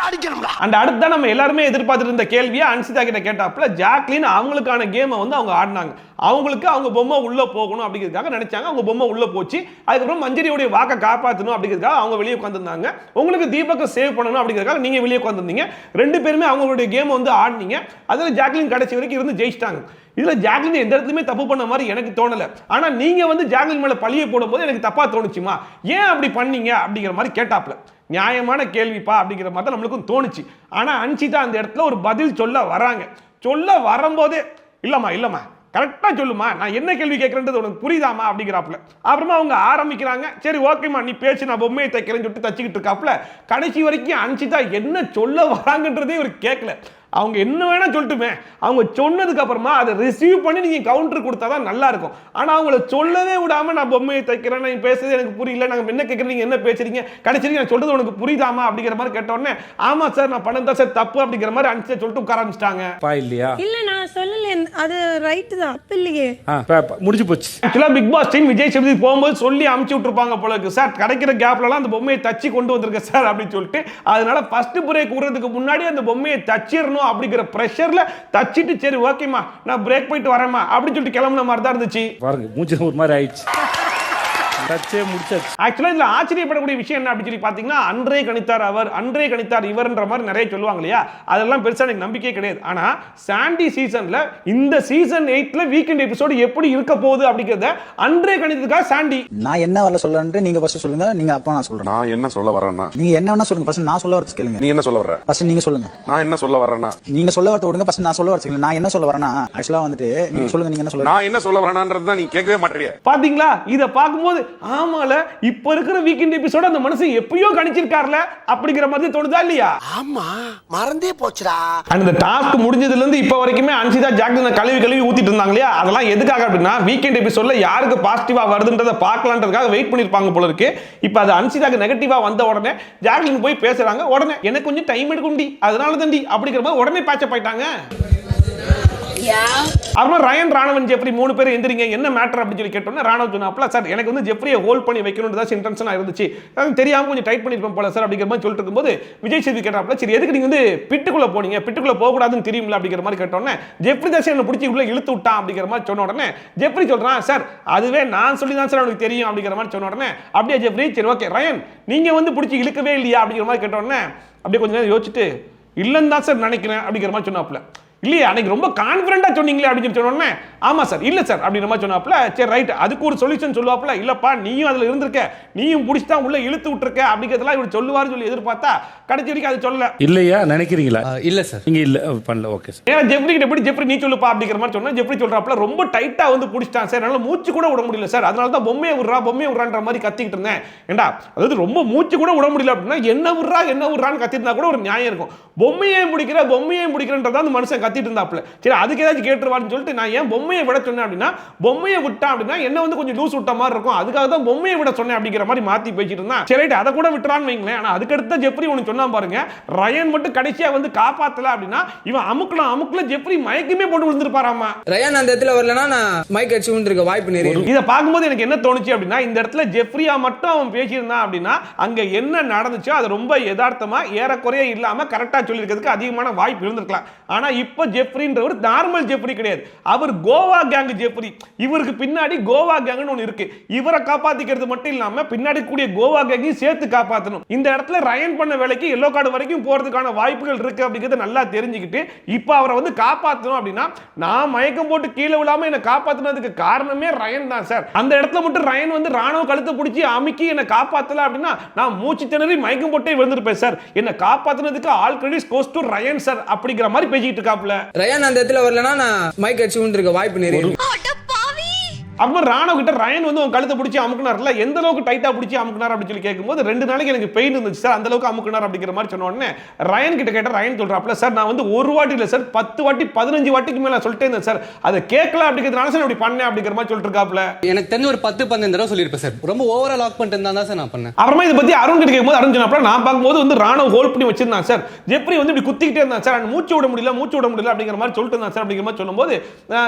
அடிக்கணும்டா. அண்ட் அடுத்து நம்ம எல்லாருமே எதிர்பார்த்துட்டு இருந்த கேள்வியை அன்சிதா கிட்ட கேட்டாப்ல, ஜாக்லின் அவங்களுக்கான கேமை வந்து அவங்க ஆடினாங்க, அவங்களுக்கு அவங்க பொம்மை உள்ள போகணும் அப்படிங்கிறதுக்காக நினைச்சாங்க, அவங்க பொம்மை உள்ள போச்சு, அதுக்கப்புறம் மஞ்சரியோடைய வாக்கை காப்பாற்றணும் அப்படிங்கிறதுக்காக அவங்க வெளியே உட்காந்துருந்தாங்க, உங்களுக்கு தீபக்கை சேவ் பண்ணணும் அப்படிங்கிறதுக்காக நீங்க வெளியே உட்காந்துருந்தீங்க, 2 பேருமே அவங்களுடைய கேமை வந்து ஆடினீங்க, அதில் ஜாக்லின் கடைசி வரைக்கும் இருந்து ஜெயிச்சிட்டாங்க. இதுல ஜாக்லின் எந்த இடத்துலயுமே தப்பு பண்ண மாதிரி எனக்கு தோணல, ஆனா நீங்க வந்து ஜாக்லின் மேல பழியை போடும்போது எனக்கு தப்பா தோணுச்சுமா, ஏன் அப்படி பண்ணீங்க அப்படிங்கிற மாதிரி கேட்டாப்ல. நியாயமான கேள்விப்பா அப்படிங்கிற மாதிரி தான் நம்மளுக்கும் தோணுச்சு. ஆனா அன்சிதா அந்த இடத்துல ஒரு பதில் சொல்ல வராங்க, சொல்ல வரும்போதே இல்லம்மா கரெக்டா சொல்லுமா, நான் என்ன கேள்வி கேட்கறேன்றது உனக்கு புரியுதாமா அப்படிங்கிறாப்ல. அப்புறமா அவங்க ஆரம்பிக்கிறாங்க, சரி ஓகேமா நீ பேச்சு நான் பொம்மையை தைக்கிறேன்னு சொல்லிட்டு தச்சுக்கிட்டு இருக்காப்ல. கடைசி வரைக்கும் அன்சிதா என்ன சொல்ல வராங்கன்றதே இவர் கேட்கல, அவங்க என்ன வேணா சொல்லட்டுமே, அவங்க சொன்னதுக்கு அப்புறமா அதை ரிசீவ் பண்ணி நீங்க கவுண்டர் கொடுத்தாதான் நல்லா இருக்கும். ஆனா அவங்கள சொல்லவே விடாம நான் பொம்மையை தைக்கிறேன், நான் பேசுறது எனக்கு புரியல, நாங்க என்ன கேட்கறீங்க, நீங்க என்ன பேசுறீங்க, கடைசி நான் சொல்றது உனக்கு புரியுதாமா அப்படிங்கிற மாதிரி கேட்ட உடனே ஆமா சார் நான் பண்ணதா சார் தப்பு அப்படிங்கிற மாதிரி அன்சிதா சொல்லிட்டு உட்கார ஆரம்பிச்சிட்டாங்க. இல்லையா இல்ல நான் சொல்லல, அது ரைட் தான், அப்ப இல்லையே முடிஞ்சு போச்சு. ஆக்சுவலா Bigg Boss team Vijay Sethupathi போகும்போது சொல்லி அமுச்சு விட்டுருப்பாங்க போல இருக்கு, சார் கிடைக்கிற கேப்லலாம் அந்த பொம்மையை தச்சு கொண்டு வந்திருக்க சார் அப்படின்னு சொல்லிட்டு, அதனால ஃபர்ஸ்ட் பிரேக் விடுறதுக்கு முன்னாடி அந்த பொம்மையை தச்சிடணும் அப்படிங்கிற பிரஷர்ல தச்சிட்டு சரி ஓகேமா நான் பிரேக் போயிட்டு வரேமா அப்படின்னு சொல்லிட்டு கிளம்புன மாதிரி தான் இருந்துச்சு. பாருங்க மூஞ்சி ஒரு மாதிரி ஆயிடுச்சு. ஆக்சுவலா இதுல ஆச்சரியப்படக்கூடிய விஷயம் என்ன அப்படின்னு சொல்லி பாத்தீங்கன்னா, அன்றே கணித்தார் அவர், அன்றே கணித்தார் இவர்ன்ற மாதிரி நிறைய சொல்லுவாங்க இல்லையா, அதெல்லாம் பெருசா எனக்கு நம்பிக்கை கிடையாது. ஆனா சாண்டி சீசன்ல இந்த சீசன் 8ல வீக்கெண்ட் எபிசோடு எப்படி இருக்க போகுது அப்படிங்கறத அன்றே கணித்ததுக்காக சாண்டி நான் என்ன வரல சொல்றேன்னு நீங்க ஃபர்ஸ்ட் சொல்லுங்க, நீங்க அப்ப நான் சொல்றேன். நான் என்ன சொல்ல வரேன்னா நீங்க என்ன வேணா சொல்லுங்க, ஃபர்ஸ்ட் நான் சொல்ல வரது கேளுங்க. நீ என்ன சொல்ல வர்ற? ஃபர்ஸ்ட் நீங்க சொல்லுங்க. நான் என்ன சொல்ல வரேன்னா நீங்க சொல்ல வரத விடுங்க, ஃபர்ஸ்ட் நான் சொல்ல வரது கேளுங்க. நான் என்ன சொல்ல வரேன்னா ஆக்சுவலா வந்துட்டு நீங்க சொல்லுங்க, நீங்க என்ன சொல்ல நான் என்ன சொல்ல வரேனான்றத நீ கேட்கவே மாட்டீங்க. பாத்தீங்களா, இத பாக்கும்போது ஆமால இப்ப இருக்கிற வீக்கெண்ட் எபிசோட் அந்த மனுஷன் எப்பயோ கணிச்சிருக்கார்ல அப்படிங்கிற மாதிரி தோணுதா இல்லையா? ஆமா மறந்தே போச்சுடா. அந்த டாஸ்க் முடிஞ்சதுல இருந்து இப்ப வரைக்குமே அன்சிதா ஜாக்லின் கழுவி ஊத்திட்டு இருந்தாங்க இல்லையா, அதெல்லாம் எதுக்காக அப்படின்னா வீக்கெண்ட் எபிசோட்ல யாருக்கு பாசிட்டிவா வருதுன்றத பார்க்கலான்றதுக்காக வெயிட் பண்ணிருப்பாங்க போல இருக்கு. இப்ப அது அன்சிதாக்கு நெகட்டிவா வந்த உடனே ஜாக்லின் போய் பேசுறாங்க, உடனே எனக்கு கொஞ்சம் டைம் எடுக்கும்டி அதனால தான்டி அப்படிங்கிற மாதிரி உடனே பேட்சப் ஆயிட்டாங்க. அப்புறமா ரயன், ராணவன், ஜெஃப்ரி 3 பேர் எந்திரிங்க என்ன மேட்டர் அப்படின்னு சொல்லி கேட்டோம்னா ராணவ் சொன்னாப்ல, சார் எனக்கு வந்து ஜெஃப்ரியை ஹோல்ட் பண்ணி வைக்கணும்ன்றதா இன்டென்ஷனா இருந்துச்சு, தெரியாம கொஞ்சம் டைட் பண்ணிருப்பேன் போல சார் அப்படிங்கிற மாதிரி சொல்லிட்டு இருக்கும்போது விஜய் சேதுபதி கேட்டாப்ல, சரி எதுக்கு நீங்க வந்து பிட்டுக்குள்ள போனீங்க, பிட்டுக்குள்ள போக கூடாதுன்னு தெரியும்ல அப்படிங்கிற மாதிரி கேட்டோன்னே ஜெஃப்ரி தான் என்ன பிடிச்சி உள்ள இழுத்து விட்டான் அப்படிங்கிற மாதிரி சொன்ன உடனே ஜெஃப்ரி சொல்றான், சார் அதுவே நான் சொல்லி தான் சார் எனக்கு தெரியும் அப்படிங்கிற மாதிரி சொன்ன உடனே அப்படியே ஜெஃப்ரி சரி ஓகே ரயன் நீங்க வந்து பிடிச்சி இழுக்கவே இல்லையா அப்படிங்கிற மாதிரி கேட்ட உடனே அப்படியே கொஞ்சம் நேரம் யோசிச்சுட்டு இல்லன்னு தான் சார் நினைக்கிறேன் அப்படிங்கிற மாதிரி சொன்னாப்ல. இல்லையா அன்னைக்கு ரொம்ப கான்ஃபிடண்டா சொன்னீங்களே அப்படின்னு சொன்னோன்னே ஆமா சார் இல்ல சார் அப்படிங்கிற மாதிரி சொன்னாப்ல. சரி ரைட் அதுக்கு ஒரு சொல்யூஷன் சொல்லுவாப்ல, இல்லப்பா நீயும் அதுல இருந்திருக்க, நீயும் பிடிச்சி தான் உள்ள இழுத்து விட்டுருக்க அப்படிங்கிறதெல்லாம் இவர் சொல்லுவாருன்னு சொல்லி எதிர்பார்த்தா கடைசி வரைக்கும் அது சொல்லல. இல்லையா நினைக்கிறீங்களா? இல்ல சார் நீங்க இல்ல பண்ணல. Okay sir. ஏன்னா ஜெஃப்ரி கிட்ட எப்படி ஜெஃப்ரி நீ சொல்லுப்பா அப்படிங்கிற மாதிரி சொன்னா ஜெஃப்ரி சொல்றாப்ல ரொம்ப டைட்டா வந்து பிடிச்சிட்டான் சார், என்னால மூச்சு கூட விட முடியல சார், அதனால தான் பொம்மையை விடுறான்ற மாதிரி கத்திக்கிட்டு இருந்தேன். ஏண்டா அதாவது ரொம்ப மூச்சு கூட விட முடியல அப்படின்னா என்ன விடுறான்னு கத்திருந்தா கூட ஒரு நியாயம் இருக்கும். பொம்மையை முடிக்கிறன்றதா அந்த மனுஷன் கத்திட்டு இருந்தாப்ல. சரி அதுக்கு ஏதாச்சும் கேட்டுருவான்னு சொல்லிட்டு நான் ஏன் பொம்மையை விட சொன்னேன் அப்படின்னா பொம்மையை விட்டா அப்படின்னா என்ன வந்து கொஞ்சம் லூஸ் விட்ட மாதிரி இருக்கும், அதுக்காக தான் பொம்மையை விட சொன்னேன் அப்படிங்கிற மாதிரி மாத்தி பேசிட்டு இருந்தா. சரி ரைட் அதை கூட விட்டுறான்னு வைங்களேன். ஆனா அதுக்கு அடுத்த ஜெஃப்ரி ஒன்னு சொன்னா பாருங்க, ரயன் மட்டும் கடைசியா வந்து காப்பாத்தல அப்படின்னா இவன் அமுக்கல ஜெஃப்ரி மயக்கமே போட்டு விழுந்திருப்பாராமா. ரயன் அந்த இடத்துல வரலனா நான் மைக் அடிச்சு விழுந்திருக்க வாய்ப்பு நிறைய. இத பாக்கும்போது எனக்கு என்ன தோணுச்சு அப்படின்னா இந்த இடத்துல ஜெஃப்ரியா மட்டும் அவன் பேசியிருந்தான் அப்படின்னா அங்க என்ன நடந்துச்சோ அது ரொம்ப யதார்த்தமா ஏறக்குறைய இல்லாம கரெக்டா சொல்லியிருக்கிறதுக்கு அதிகமான வாய்ப்பு இருந்திருக்கலாம். ஆனா இப்ப இப்ப ஜெஃப்ரின்றவர் நார்மல் ஜெஃப்ரி கிடையாது, அவர் கோவா கேங் ஜெஃப்ரி. இவருக்கு பின்னாடி கோவா கேங்னு ஒன்னு இருக்கு. இவரை காப்பாத்திக்கிறது மட்டும் இல்லாம பின்னாடி கூடிய கோவா கேங்கையும் சேர்த்து காப்பாற்றணும். இந்த இடத்துல ரயன் பண்ண வேலைக்கு எல்லோ கார்டு வரைக்கும் போறதுக்கான வாய்ப்புகள் இருக்கு அப்படிங்கறத நல்லா தெரிஞ்சுக்கிட்டு இப்ப அவரை வந்து காப்பாற்றணும் அப்படின்னா, நான் மயக்கம் போட்டு கீழே விழாம என்ன காப்பாத்தினதுக்கு காரணமே ரயன் தான் சார். அந்த இடத்துல மட்டும் ரயன் வந்து ராணுவ கழுத்தை பிடிச்சி அமுக்கி என்ன காப்பாத்தல அப்படின்னா நான் மூச்சு திணறி மயக்கம் போட்டே விழுந்திருப்பேன் சார். என்ன காப்பாத்தினதுக்கு all credits goes to Ryan sir அப்படிங்கிற மாதிரி பேசிட்டு இருக்காப்ல. ரயான் அந்த இடத்துல வரலனா நான் மைக் அடிச்சு விழுந்திருக்க வாய்ப்பு நிறைய இருக்கு. அப்ப ராணுவ கிட்ட ரயன் வந்து உன் கழுத்தை பிடிச்சி அமுக்குனார்ல, எந்த அளவுக்கு டைட்டா பிடிச்சி அமுக்குனார் அப்படின்னு சொல்லி கேட்கும்போது 2 நாளைக்கு எனக்கு பெயின் இருந்துச்சு சார், அந்த அளவுக்கு அமுக்குனார் அப்படிங்கிற மாதிரி சொன்ன உடனே ரயன் கிட்ட கேட்ட ரயன் சொல்றாப்ல, சார் நான் வந்து ஒரு வாட்டி இல்ல சார் 10 வாட்டி 15 வாட்டிக்கு மேல சொல்லிட்டே இருந்தேன் சார், அதை கேட்கல அப்படிங்கிறதுனால சார் இப்படி பண்ணேன் அப்படிங்கிற மாதிரி சொல்லிட்டு இருக்காப்ல. எனக்கு தெரிஞ்ச ஒரு 10-15 தடவை சொல்லிருப்பேன் சார். ரொம்ப ஓவரா லாக் பண்ணிட்டு இருந்தா சார் நான் பண்ணேன். அப்புறமா இதை பத்தி அருண் கிட்ட கேட்கும்போது அருண் சொன்னாப்ல, நான் பார்க்கும்போது வந்து ராணுவ ஹோல்ட் பண்ணி வச்சிருந்தான் சார், ஜெஃப்ரி வந்து இப்படி குத்திக்கிட்டே இருந்தான் சார், மூச்சு விட முடியல அப்படிங்கிற மாதிரி சொல்லிட்டு இருந்தான் சார் அப்படிங்கிற மாதிரி சொல்லும்போது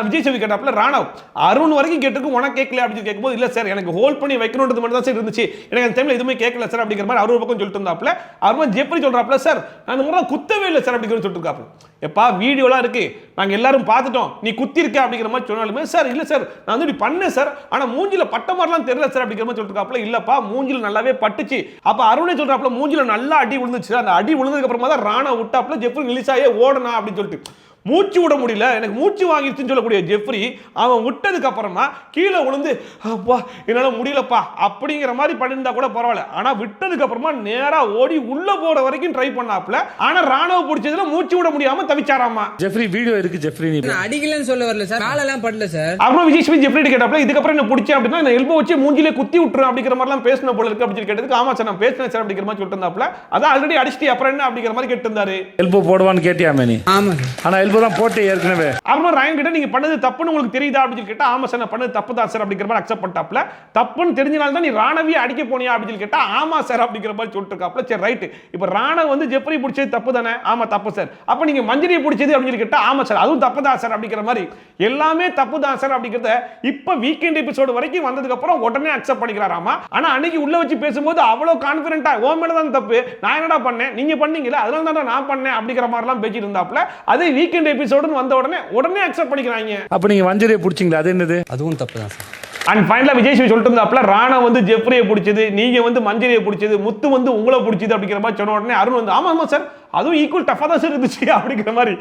விஜய் சேவி கேட்டாப்ல, ராணுவ அருண் வரைக்கும் கேட்டுக்கு உனக்கு கேட்கல அப்படின்னு கேட்கும்போது இல்ல சார் எனக்கு ஹோல்ட் பண்ணி வைக்கணும்ன்றது மட்டும் தான் சார் இருந்துச்சு, எனக்கு அந்த டைம்ல எதுவுமே கேட்கல சார் அப்படிங்கிற மாதிரி அவர் ஒரு பக்கம் சொல்லிட்டு இருந்தாப்ல. அப்புறமா ஜெஃப்ரி சொல்றாப்ல, சார் நான் இந்த முறை குத்தவே இல்லை சார் அப்படிங்கிற சொல்லிட்டு இருக்காப்ல. எப்பா வீடியோலாம் இருக்கு, நாங்க எல்லாரும் பார்த்துட்டோம், நீ குத்தி இருக்க அப்படிங்கிற மாதிரி சொன்னாலுமே சார் இல்ல சார் நான் வந்து இப்படி பண்ணேன் சார், ஆனா மூஞ்சில பட்ட மாதிரிலாம் தெரியல சார் அப்படிங்கிற மாதிரி சொல்லிட்டு இருக்காப்ல. இல்லப்பா மூஞ்சில நல்லாவே பட்டுச்சு. அப்ப அருணே சொல்றாப்ல, மூஞ்சில நல்லா அடி விழுந்துச்சு, அந்த அடி விழுந்ததுக்கு அப்புறமா தான் ராணா விட்டாப்ல ஜெஃப்ரி ரிலீஸ் ஆகி ஓடனா அப்படின்னு சொல்லிட்டு மூச்சு விட முடியல, எனக்கு மூச்சு வாங்கிடுச்சுன்னு சொல்லக்கூடிய ஜெஃப்ரி அவன் விட்டதுக்கு அப்புறமா கீழே விழுந்து அப்பா என்னால முடியலப்பா அப்படிங்கிற மாதிரி பண்ணியிருந்தா கூட பரவாயில்ல, ஆனா விட்டதுக்கு அப்புறமா நேரா ஓடி உள்ள போற வரைக்கும் ட்ரை பண்ணாப்ல. ஆனா ராணுவ பிடிச்சதுல மூச்சு விட முடியாம தவிச்சாராமா. ஜெஃப்ரி வீடியோ இருக்கு, ஜெஃப்ரி நான் அடிக்கலன்னு சொல்ல வரல சார், காலெல்லாம் படல சார். அப்புறம் விஜய் சேவி ஜெஃப்ரி கேட்டாப்ல, இதுக்கப்புறம் என்ன பிடிச்சேன் அப்படின்னா நான் எல்போ வச்சு மூஞ்சிலே குத்தி விட்டுறேன் அப்படிங்கிற மாதிரிலாம் பேசின போல இருக்கு அப்படின்னு கேட்டதுக்கு ஆமா சார் நான் பேசினேன் சார் அப்படிங்கிற மாதிரி சொல்லிட்டு இருந்தாப்ல. அதான் ஆல்ரெடி அடிச்சிட்டு அப்புறம் என்ன அப்படிங்கிற மாதிரி கேட்டு இருந்தாரு. எல்போ போடுவான்னு கேட்டியாமே நீ? ஆமா ஆனா எல்போ தான் போட்டு ஏற்கனவே. அப்புறம் ரயன் கிட்ட நீங்க பண்ணது தப்புன்னு உங்களுக்கு தெரியுதா அப்படின்னு கேட்டா ஆமா சார் நான் பண்ணது தப்பு தான் சார் அப்படிங்கிற மாதிரி அக்செப்ட் பண்ணிட்டாப்ல. தப்புன்னு தெரிஞ்சனால தான் நீ ராணவியை அடிக்க போனியா அப்படின்னு கேட்டா ஆமா சார் அப்படிங்கிற மாதிரி சொல்லிட்டு இருக்காப்ல. சரி ரைட், இப்போ ராணவ வந்து ஜெஃப்ரி பிடிச்சது தப்பு தானே? ஆமா தப்பு சார். அப்ப நீங்க மஞ்சரியை பிடிச்சது அப்படின்னு கேட்டா ஆமா சார் அதுவும் தப்பு தான் சார் அப்படிங்கிற மாதிரி எல்லாமே தப்பு தான் சார் அப்படிங்கறத இப்ப வீக்கெண்ட் எபிசோடு வரைக்கும் வந்ததுக்கு அப்புறம் உடனே அக்செப்ட் பண்ணிக்கிறாராமா. ஆனா அன்னைக்கு உள்ள வச்சு பேசும்போது அவ்வளவு கான்ஃபிடென்ட்டா ஓ மேல தான் தப்பு, நான் என்னடா பண்ணேன், நீங்க பண்ணீங்களா அதனால தான் நான் பண்ணேன் அப்படிங்கிற மாதிரிலாம் பேசிட்டு இருந்தாப்ல. அதே வீக்கெண்ட் எபிசோடுன்னு வந்த உடனே அக்செப்ட் பண்ணிக்கிறாங்க. அப்ப நீங்க மஞ்சரியை பிடிச்சிங்களா? அது என்னது? அதுவும் தப்பு தான் சார். அண்ட் ஃபைனலா விஜய் சேவி சொல்லிட்டு இருந்தாப்ல, ராணா வந்து ஜெஃப்ரியை பிடிச்சது, நீங்க வந்து மஞ்சரியை பிடிச்சது, முத்து வந்து உங்களை பிடிச்சது அப்படிங்கிற மாதிரி சொன்ன உடனே அருண் வந்து ஆமா ஆமா சார் அதுவும் ஈக்குவல் டஃபா தான் சார் இருந்துச்சு அப்படிங்கிற மாதிரி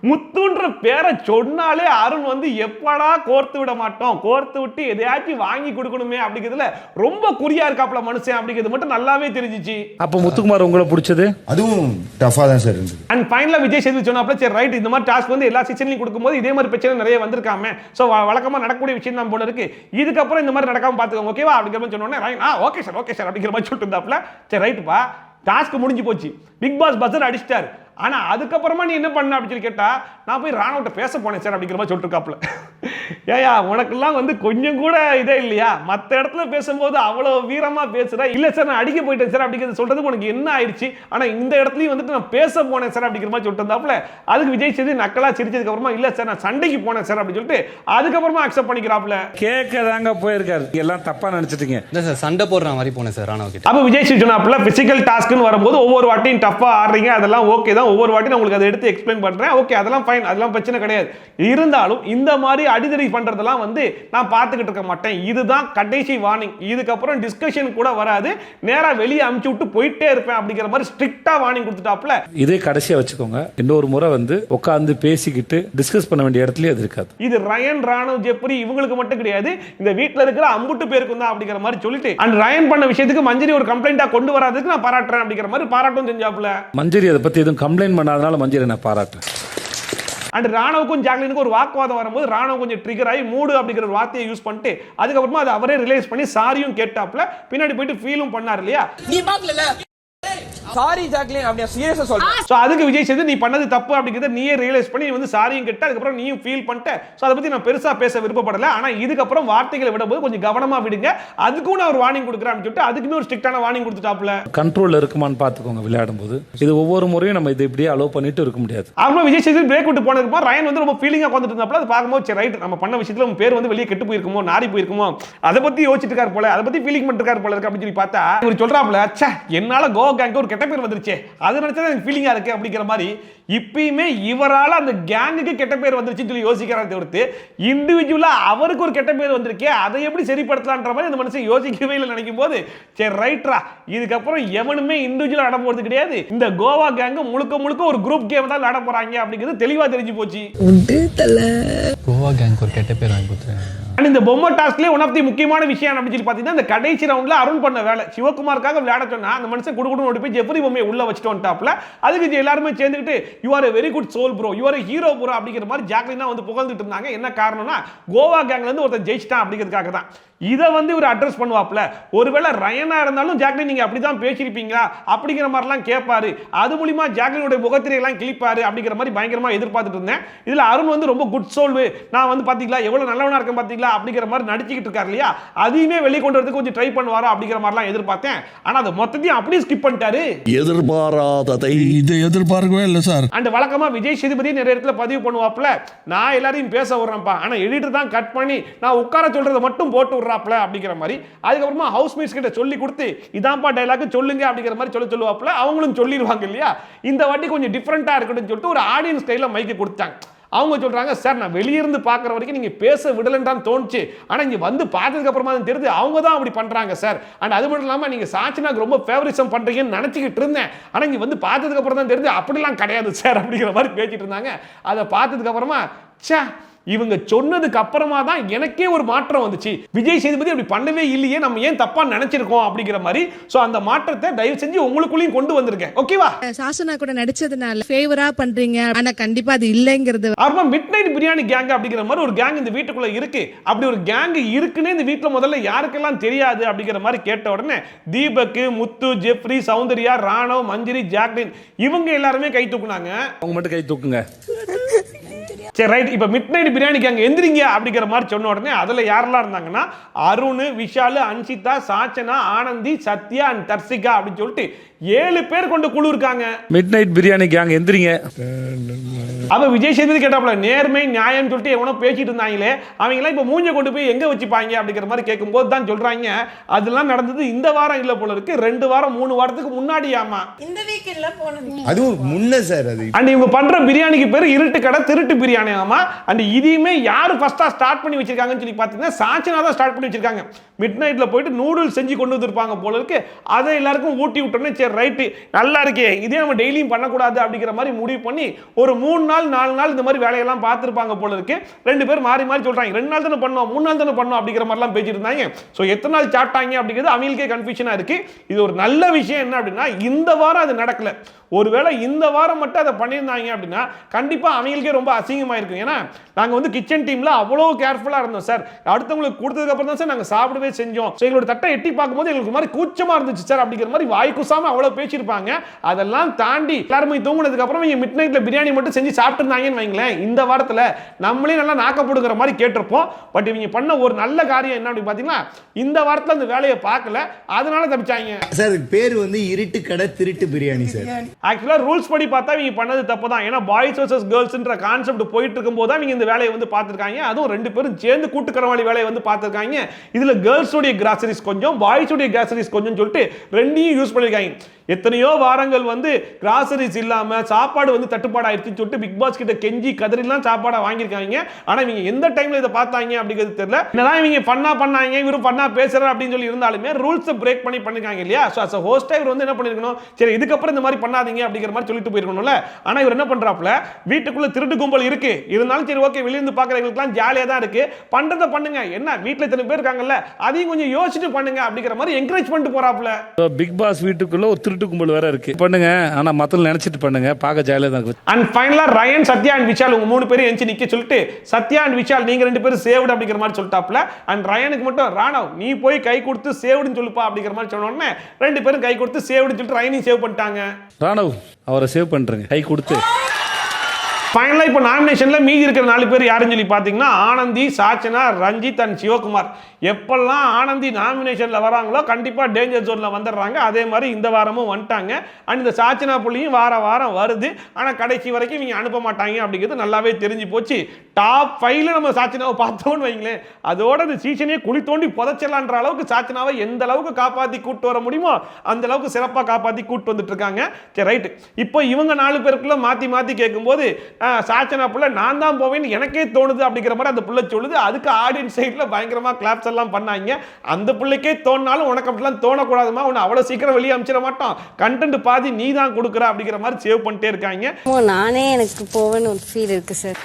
முத்துன்ற பேரை சொன்னாலே அருண் வந்து எப்படா கோர்த்து விட மாட்டோம், கோர்த்து விட்டு எதையாச்சும் வாங்கி கொடுக்கணுமே அப்படிங்கிறதுல ரொம்ப குறியா இருக்காப்ல மனுஷன் அப்படிங்கிறது மட்டும் நல்லாவே தெரிஞ்சிச்சு. அப்ப முத்துக்குமார் உங்களை பிடிச்சது அதுவும் டஃபா தான் சார் இருந்தது. அண்ட் ஃபைனலா விஜய் சேவி சொன்னாப்ல, சரி ரைட் இந்த மாதிரி டாஸ்க் வந்து எல்லா சீசன்லயும் கொடுக்கும்போது இதே மாதிரி பிரச்சனை நிறைய வந்திருக்காம, சோ வழக்கமா நடக்கக்கூடிய விஷயம் தான் போல இருக்கு, இதுக்கப்புறம் இந்த மாதிரி நடக்காம பாத்துக்கோங்க ஓகேவா அப்படிங்கிற மாதிரி சொன்ன உடனே ஓகே சார் அப்படிங்கிற மாதிரி சொல்லிட்டு இருந்தாப்ல. சரி ரைட்டுப்பா டாஸ்க் முடிஞ்சு போச்சு, பிக் பாஸ் பஸ்ஸர் அடிச்சிட்டாரு, ஆனா அதுக்கப்புறமா நீ என்ன பண்ண அப்படின்னு சொல்லி கேட்டா நான் போய் ராணுவட்ட பேச போனேன் சார் அப்படிங்கிற மாதிரி சொல்லிட்டு இருக்காப்ல. ஏயா உனக்கெல்லாம் வந்து கொஞ்சம் கூட இதே இல்லையா, மற்ற இடத்துல பேசும்போது அவ்வளவு வீரமா பேசுற, இல்ல சார் நான் அடிக்க போயிட்டேன் சார் அப்படிங்கிறது சொல்றது உனக்கு என்ன ஆயிடுச்சு, ஆனா இந்த இடத்துலயும் வந்துட்டு நான் பேச போனேன் சார் அப்படிங்கிற மாதிரி சொல்லிட்டு இருந்தாப்ல. அதுக்கு விஜய் சேது நக்கலா சிரிச்சதுக்கு அப்புறமா இல்ல சார் நான் சண்டைக்கு போனேன் சார் அப்படின்னு சொல்லிட்டு அதுக்கப்புறமா அக்செப்ட் பண்ணிக்கிறாப்ல. கேட்கதாங்க போயிருக்காரு, எல்லாம் தப்பா நினைச்சிட்டீங்க. இல்ல சார் சண்டை போடுற மாதிரி போனேன் சார் ராணுவ கிட்ட. அப்ப விஜய் சேது சொன்னாப்ல, பிசிக்கல் டாஸ்க்னு வரும்போது ஒவ்வொரு வாட்டியும் டஃபா ஆடுறீங்க, அதெல்லாம் ஓகே தான், ஒவ்வொரு வாட்டி நான் உங்களுக்கு அதை எடுத்து எக்ஸ்பிளைன் பண்றேன், ஓகே அதெல்லாம் ஃபைன், அதெல்லாம் பிரச்சனை கிடையாது, இருந்தாலும் இந்த மாதிரி அடிதடி பண்றதெல்லாம் வந்து நான் பார்த்துக்கிட்டு இருக்க மாட்டேன், இதுதான் கடைசி வார்னிங், இதுக்கப்புறம் டிஸ்கஷன் கூட வராது, நேரா வெளியே அமுச்சு விட்டு போயிட்டே இருப்பேன் அப்படிங்கிற மாதிரி ஸ்ட்ரிக்ட்டா வார்னிங் கொடுத்துட்டாப்ல. இதே கடைசியா வச்சுக்கோங்க, இன்னொரு முறை வந்து உட்கார்ந்து பேசிக்கிட்டு டிஸ்கஸ் பண்ண வேண்டிய இடத்துல அது இருக்காது. இது ரயன் ராணுவ ஜெஃப்ரி இவங்களுக்கு மட்டும் கிடையாது, இந்த வீட்ல இருக்கிற அம்புட்டு பேருக்கும் தான் அப்படிங்கிற மாதிரி சொல்லிட்டு அண்ட் ரயன் பண்ண விஷயத்துக்கு மஞ்சரி ஒரு கம்ப்ளைண்டா கொண்டு வராதுக்கு நான் பாராட்டுறேன் அப்படிங்கிற மாதிரி பாராட்டும் செஞ்சாப்ல. மஞ்சரி அதை பத்தி எதுவும் கம்ப்ளைண்ட் பண்ணாதனால மஞ்சரி நான் பாராட்டுறேன். அண்ட் ராணுவுக்கும் ஜாக்லினுக்கும் ஒரு வாக்குவாதம் வரும்போது ராணுவ கொஞ்சம் ட்ரிகர் ஆகி மூடு அப்படிங்கிற ஒரு வார்த்தையை யூஸ் பண்ணிட்டு அதுக்கப்புறமா அதை அவரே ரிலைஸ் பண்ணி சாரியும் கேட்டாப்ல, பின்னாடி போயிட்டு ஃபீலும் பண்ணார் இல்லையா. நீ பாக்கல சாரி ஜாக்லின் அப்படியே சீரியஸா சொல்றேன். சோ அதுக்கு விஜய் சேது நீ பண்ணது தப்பு அப்படிங்கறத நீயே ரியலைஸ் பண்ணி நீ வந்து சாரியும் கேட்ட, அதுக்கு அப்புறம் நீயும் ஃபீல் பண்ணிட்ட. சோ அத பத்தி நான் பெருசா பேச விருப்பப்படல, ஆனா இதுக்கு அப்புறம் வார்த்தைகளை விடும்போது கொஞ்சம் கவனமா விடுங்க, அதுக்கும் நான் ஒரு வார்னிங் கொடுக்குறேன் சொல்லிட்டு அதுக்குமே ஒரு ஸ்ட்ரிக்ட்டான வார்னிங் கொடுத்துட்டாப்ல. கண்ட்ரோல்ல இருக்குமான்னு பாத்துக்கோங்க விளையாடும் போது, இது ஒவ்வொரு முறையும் நம்ம இது இப்படியே அலோவ் பண்ணிட்டு இருக்க முடியாது. அப்புறம் விஜய் சேது பிரேக் விட்டு போனதுக்கு ரயன் வந்து ரொம்ப ஃபீலிங்கா உட்கார்ந்துட்டு இருந்தாப்ல, அது பாக்கும்போது சரி ரைட் நம்ம பண்ண விஷயத்துல நம்ம பேர் வந்து வெளியே கெட்டு போயிருக்குமோ நாரி போயிருக்குமோ அதை பத்தி யோசிச்சுட்டு இருக்கார் போல, அதை பத்தி ஃபீலிங் பண்ணிட்டு இருக்கார் போல இருக்கு அப்படின்னு சொல்லி பார்த்தா இவர் சொல்றாப்ல, ச்சே என்னால கோவா கேங்க்கு ஒரு கெட்ட பேர் வந்துருச்சு, அது நினைச்சா எனக்கு ஃபீலிங்கா இருக்கு அப்படிங்கிற மாதிரி இப்பயுமே இவரால் அந்த கேங்குக்கு கெட்ட பேர் வந்துருச்சுன்னு சொல்லி யோசிக்கிறாரு தவிர்த்து இண்டிவிஜுவலா அவருக்கு ஒரு கெட்ட பேர் வந்திருக்கே அதை எப்படி சரிப்படுத்தலான்ற மாதிரி அந்த மனுஷன் யோசிக்கவே இல்லை. நினைக்கும் போது சரி ரைட்ரா, இதுக்கப்புறம் எவனுமே இண்டிவிஜுவலா ஆட போறது கிடையாது, இந்த கோவா கேங் முழுக்க முழுக்க ஒரு குரூப் கேம் தான் ஆட போறாங்க அப்படிங்கிறது தெளிவா தெரிஞ்சு போச்சு. கோவா கேங் ஒரு கெட்ட பேர் வாங்கி கொடுத்துருக்காங்க. இந்த பொம்மை டாஸ்க்லயே ஒன் ஆஃப் தி முக்கியமான விஷயம் அப்படின்னு சொல்லி பாத்தீங்கன்னா இந்த கடைசி ரவுண்ட்ல அருண் பண்ண வேலை. சிவகுமாருக்காக விளையாட சொன்னா அந்த மனுஷன் குடுகுடு ஓடி போய் ஜெஃப்ரி பொம்மையை உள்ள வச்சுட்டு வந்துட்டாப்ல. அதுக்கு எல்லாருமே சேர்ந்துக்கிட்டு you are a very good soul bro, you are a hero bro அப்படிங்கிற மாதிரி ஜாக்லினா வந்து புகழ்ந்துட்டு இருந்தாங்க. என்ன காரணம்னா கோவா கேங்ல இருந்து ஒருத்தன் ஜெயிச்சிட்டான் அப்படிங்கிறதுக்காக தான். இதை வந்து இவர் அட்ரஸ் பண்ணுவாப்ல. ஒருவேளை ரயனா இருந்தாலும் ஜாக்லின் நீங்க அப்படிதான் பேசிருப்பீங்களா அப்படிங்கிற மாதிரிலாம் கேட்பாரு. அது மூலியமா ஜாக்லினுடைய முகத்திரை எல்லாம் கிளிப்பாரு அப்படிங்கிற மாதிரி பயங்கரமா எதிர்பார்த்துட்டு இருந்தேன். இதுல அருண் வந்து ரொம்ப குட் சோல், நான் வந்து பாத்தீங்களா எவ்வளவு நல்லவனா இருக்கேன் பாத்தீங்களா அப்படிங்கிற மாதிரி நடிச்சுக்கிட்டு இருக்காரு இல்லையா, அதையுமே வெளியே கொண்டு வரதுக்கு கொஞ்சம் ட்ரை பண்ணுவாரா அப்படிங்கிற மாதிரிலாம் எதிர்பார்த்தேன். ஆனா அது மொத்தத்தையும் அப்படியே ஸ்கிப் பண்ணிட்டாரு. எதிர்பாராததை இது எதிர்பார்க்கவே இல்லை சார். அண்ட் வழக்கமா விஜய் சேதுபதி நிறைய இடத்துல பதிவு பண்ணுவாப்ல, நான் எல்லாரையும் பேச விடுறேன்ப்பா, ஆனா எடிட்டர் தான் கட் பண்ணி நான் உட்கார சொல்றதை மட்டும் போட்டு விடுறாப்ல அப்படிங்கிற மாதிரி. அதுக்கப்புறமா ஹவுஸ் மேட்ஸ் கிட்ட சொல்லி கொடுத்து இதான்ப்பா டைலாக் சொல்லுங்க அப்படிங்கிற மாதிரி சொல்லுவாப்ல. அவங்களும் சொல்லிடுவாங்க இல்லையா. இந்த வாட்டி கொஞ்சம் டிஃபரெண்டா இருக்கணும்னு சொல்லிட்டு ஒரு ஆடியன்ஸ் கையில மைக்கு கொடுத்தாங்க. அவங்க சொல்றாங்க சார் நான் வெளியிருந்து பார்க்குற வரைக்கும் நீங்க பேச விடலன்றான்னு தோணுச்சு, ஆனா இங்க வந்து பார்த்ததுக்கு அப்புறமா தான் தெரியுது அவங்க தான் அப்படி பண்றாங்க சார். அண்ட் அது மட்டும் இல்லாம நீங்க சாட்சினாக்கு ரொம்ப ஃபேவரிசம் பண்றீங்கன்னு நினைச்சிக்கிட்டு இருந்தேன், ஆனா இங்க வந்து பார்த்ததுக்கு அப்புறம் தான் தெரியுது அப்படிலாம் கிடையாது சார் அப்படிங்கிற மாதிரி பேசிட்டு இருந்தாங்க. அதை பார்த்ததுக்கு அப்புறமா ச்சே இவங்க சொன்னதுக்கு அப்புறமா தான் எனக்கே ஒரு மாற்றம் வந்துச்சு, விஜய் சேதுபதி அப்படி பண்ணவே இல்லையே, நம்ம ஏன் தப்பா நினைச்சிருக்கோம் அப்படிங்கிற மாதிரி. சோ அந்த மாற்றத்தை தயவு செஞ்சு உங்களுக்குள்ளேயும் கொண்டு வந்திருக்கேன். ஓகேவா? சாசனா கூட நடிச்சதுனால ஃபேவரா பண்றீங்க, ஆனா கண்டிப்பா அது இல்லைங்கிறது. அப்புறம் மிட் நைட் பிரியாணி கேங் அப்படிங்கிற மாதிரி ஒரு கேங் இந்த வீட்டுக்குள்ள இருக்கு. அப்படி ஒரு கேங் இருக்குன்னு இந்த வீட்டுல முதல்ல யாருக்கெல்லாம் தெரியாது அப்படிங்கிற மாதிரி கேட்ட உடனே தீபக், முத்து, ஜெஃப்ரி, சௌந்தர்யா, ராணவ், மஞ்சிரி, ஜாக்லின் இவங்க எல்லாருமே கை தூக்குனாங்க. அவங்க மட்டும் கை தூக்குங்க. சரி ரைட், இப்போ மிட் நைட் பிரியாணி கேங் எந்திரிங்க அப்படிங்கிற மாதிரி சொன்ன உடனே அதுல யாரெல்லாம் இருந்தாங்கன்னா அருண், விஷால், அன்ஷிதா, சாச்சனா, ஆனந்தி, சத்யா அண்ட் தர்சிகா அப்படின்னு சொல்லிட்டு 7 பேர் கொண்ட குழு இருக்காங்க. மிட் நைட் பிரியாணி கேங் எந்திரிங்க. அப்ப விஜய் சேதுபதி கேட்டாப்ல நேர்மை நியாயம் சொல்லிட்டு எவனோ பேசிட்டு இருந்தாங்களே அவங்க எல்லாம் இப்ப மூஞ்ச கொண்டு போய் எங்க வச்சுப்பாங்க அப்படிங்கிற மாதிரி கேட்கும்போது தான் சொல்றாங்க அதெல்லாம் நடந்தது இந்த வாரம் இல்ல போல இருக்கு, 2 வாரம் 3 வாரத்துக்கு முன்னாடியாமா. இந்த வீக்கெண்ட்ல போனது அது முன்ன சார். அது அண்ட் இவங்க பண்ற பிரியாணிக்கு பேரு இருட்டு கடை திருட்டு பிரியாணி ஆமா. அண்ட் இதையுமே யாரு ஃபர்ஸ்டா ஸ்டார்ட் பண்ணி வச்சிருக்காங்கன்னு சொல்லி பாத்தீங்கன்னா சாச்சனா தான் ஸ்டார்ட் பண்ணி வச்சிருக்காங்க. மிட் நைட்ல போயிட்டு நூடுல்ஸ் செஞ்சு கொண்டு வந்திருப்பாங்க போல இருக்கு. அதை எல்லாருக்கும் ஊட்டி விட்டோன்னே சரி ரைட்டு நல்லா இருக்கே இதே நம்ம டெய்லியும் பண்ணக்கூடாது அப்படிங்கிற மாதிரி முடிவு பண்ணி ஒரு 3 நாள் 4 நாள் இந்த மாதிரி வேலையெல்லாம் பார்த்துருப்பாங்க போல இருக்கு. 2 பேர் மாறி மாறி சொல்றாங்க 2 நாள் தானே பண்ணோம் 3 நாள் தானே பண்ணோம் அப்படிங்கிற மாதிரிலாம் பேசிட்டு இருந்தாங்க. ஸோ எத்தனை நாள் சாப்பிட்டாங்க அப்படிங்கிறது அவங்களுக்கே கன்ஃபியூஷனா இருக்கு. இது ஒரு நல்ல விஷயம் என்ன அப்படின்னா இந்த வாரம் அது நடக்கல. ஒருவேளை இந்த வாரம் மட்டும் அதை பண்ணியிருந்தாங்க அப்படின்னா கண்டிப்பா அவங்களுக்கே ரொம்ப அசிங்கமா இருக்கும். ஏன்னா நாங்க வந்து கிச்சன் டீம்ல அவ்வளவு கேர்ஃபுல்லா இருந்தோம் சார், அடுத்தவங்களுக்கு கொடுத்ததுக்கு அப்புறம் தான் சார் நாங்க சாப்பிடவே செஞ்சோம், எங்களோட தட்டை எட்டி பார்க்கும்போது எங்களுக்கு மாதிரி கூச்சமா இருந்துச்சு சார் அப்படிங்கிற மாதிரி வாய் குசாம அவ்வளவு பேசியிருப்பாங்க. அதெல்லாம் தாண்டி எல்லாருமே தூங்குனதுக்கு அப்புறம் இவங்க மிட் நைட்ல பிரியாணி மட்டும் செஞ்சு சாப்பிட்டுருந்தாங்கன்னு வைங்களேன், இந்த வாரத்துல நம்மளே நல்லா நாக்கப்படுங்கிற மாதிரி கேட்டிருப்போம். பட் இவங்க பண்ண ஒரு நல்ல காரியம் என்ன அப்படின்னு பாத்தீங்கன்னா இந்த வாரத்துல அந்த வேலையை பார்க்கல, அதனால தப்பிச்சாங்க சார். பேர் வந்து இருட்டு கடை திருட்டு பிரியாணி சார். ஆக்சுவலா ரூல்ஸ் படி பார்த்தா இவங்க பண்ணது தப்பு தான். ஏன்னா பாய்ஸ் வர்சஸ் கேர்ள்ஸ்ன்ற கான்செப்ட் போயிட்டு இருக்கும்போது தான் இவங்க இந்த வேலையை வந்து பார்த்திருக்காங்க. அதுவும் 2 பேரும் சேர்ந்து கூட்டுக்கரவாளி வேலையை வந்து பார்த்திருக்காங்க. இதுல கேர்ள்ஸ் உடைய கிராசரிஸ் கொஞ்சம் பாய்ஸ் உடைய கிராசரிஸ் கொஞ்சம் சொல்லிட்டு 2ஐயும் யூஸ் பண்ணிருக்காங்க. எத்தனையோ வாரங்கள் வந்து கிராசரிஸ் இல்லாம சாப்பாடு வந்து தட்டுப்பாடு ஆயிடுச்சுன்னு சொல்லிட்டு பிக் பாஸ் கிட்ட கெஞ்சி கதறிலாம் சாப்பாடை வாங்கியிருக்காங்க. ஆனா இவங்க எந்த டைம்ல இதை பார்த்தாங்க அப்படிங்கிறது தெரியல. என்னதான் இவங்க பண்ணாங்க இவரும் பண்ணா பேசுறாரு அப்படின்னு சொல்லி இருந்தாலுமே ரூல்ஸ் பிரேக் பண்ணி பண்ணிருக்காங்க இல்லையா. சோ as a host இவர் வந்து என்ன பண்ணிருக்கணும், சரி இதுக்கப்புறம் இந்த மாதிரி பண்ணாதீங்க அப்படிங்கிற மாதிரி சொல்லிட்டு போயிருக்கணும்ல. ஆனா இவர் என்ன பண்றாப்ல, வீட்டுக்குள்ள திருட்டு கும்பல் இருக்கு இருந்தாலும் சரி ஓகே வெளியிருந்து பாக்குறவங்களுக்குலாம் ஜாலியா தான் இருக்கு, பண்றதை பண்ணுங்க, என்ன வீட்டுல இத்தனை பேர் இருக்காங்கல்ல அதையும் கொஞ்சம் யோசிச்சுட்டு பண்ணுங்க அப்படிங்கிற மாதிரி என்கரேஜ் பண்ணிட்டு போறாப்ல. பிக் பாஸ் வீட்டுக்குள்ள ஒரு திருட்டு கும்பல் வேற இருக்கு, பண்ணுங்க ஆனா மத்தவங்க நினைச்சிட்டு பண்ணுங்க, பார்க்க ஜாலியா தான் இருக்கு. அண்ட் ஃபைனலா ரயன், சத்யா அண்ட் விஷால் உங்க 3 பேரும் எஞ்சி நிக்க சொல்லிட்டு சத்யா அண்ட் விஷால் நீங்க 2 பேரும் சேவ்டு அப்படிங்கிற மாதிரி சொல்லிட்டாப்ல. அண்ட் ரயனுக்கு மட்டும் ராணவ் நீ போய் கை கொடுத்து சேவ்டுன்னு சொல்லுப்பா அப்படிங்கிற மாதிரி சொன்ன உடனே 2 பேரும் கை கொடுத்து சேவ்டுன்னு சொல்லிட்டு ரயனையும் சேவ் பண்ணிட்டாங்க. ராணவ் அவரை சேவ் பண்றேங்க கை கொடுத்து. ஃபைனலாக இப்போ நாமினேஷன்ல மீதி இருக்கிற 4 பேர் யாருன்னு சொல்லி பார்த்தீங்கன்னா ஆனந்தி, சாச்சனா, ரஞ்சித் அண்ட் சிவகுமார். எப்பெல்லாம் ஆனந்தி நாமினேஷன்ல வராங்களோ கண்டிப்பா டேஞ்சர் ஜோன்ல வந்துடுறாங்க. அதே மாதிரி இந்த வாரமும் வந்துட்டாங்க. அண்ட் இந்த சாச்சனா புள்ளியும் வாரம் வருது. ஆனா கடைசி வரைக்கும் இவங்க அனுப்ப மாட்டாங்க அப்படிங்கிறது நல்லாவே தெரிஞ்சு போச்சு. டாப் 5ல நம்ம சாச்சனாவை பார்த்தோம்னு வைங்களேன், அதோட இந்த சீசனே குழி தோண்டி புதைச்சலான்ற அளவுக்கு சாச்சனாவை எந்த அளவுக்கு காப்பாத்தி கூட்டு வர முடியுமோ அந்த அளவுக்கு சிறப்பா காப்பாத்தி கூட்டு வந்துட்டு இருக்காங்க. சரி ரைட், இப்போ இவங்க 4 பேருக்குள்ள மாத்தி கேட்கும்போது சாச்சனா புள்ள நான் தான் போவேன்னு எனக்கே தோணுது அப்படிங்கிற மாதிரி அந்த புள்ள சொல்லுது. அதுக்கு ஆடியன்ஸ் சைட்ல பயங்கரமா கிளாப்ஸ் எல்லாம் பண்ணாங்க. அந்த பிள்ளைக்கே தோணினாலும் உனக்கு அப்படிலாம் தோணக்கூடாதுமா, உன்னை அவ்வளவு சீக்கிரம் வெளியே அனுப்பிச்சிட மாட்டோம், கண்டென்ட் பாதி நீ தான் கொடுக்குற அப்படிங்கிற மாதிரி சேவ் பண்ணிட்டே இருக்காங்க. நானே எனக்கு போவேன்னு ஒரு ஃபீல் இருக்கு சார்.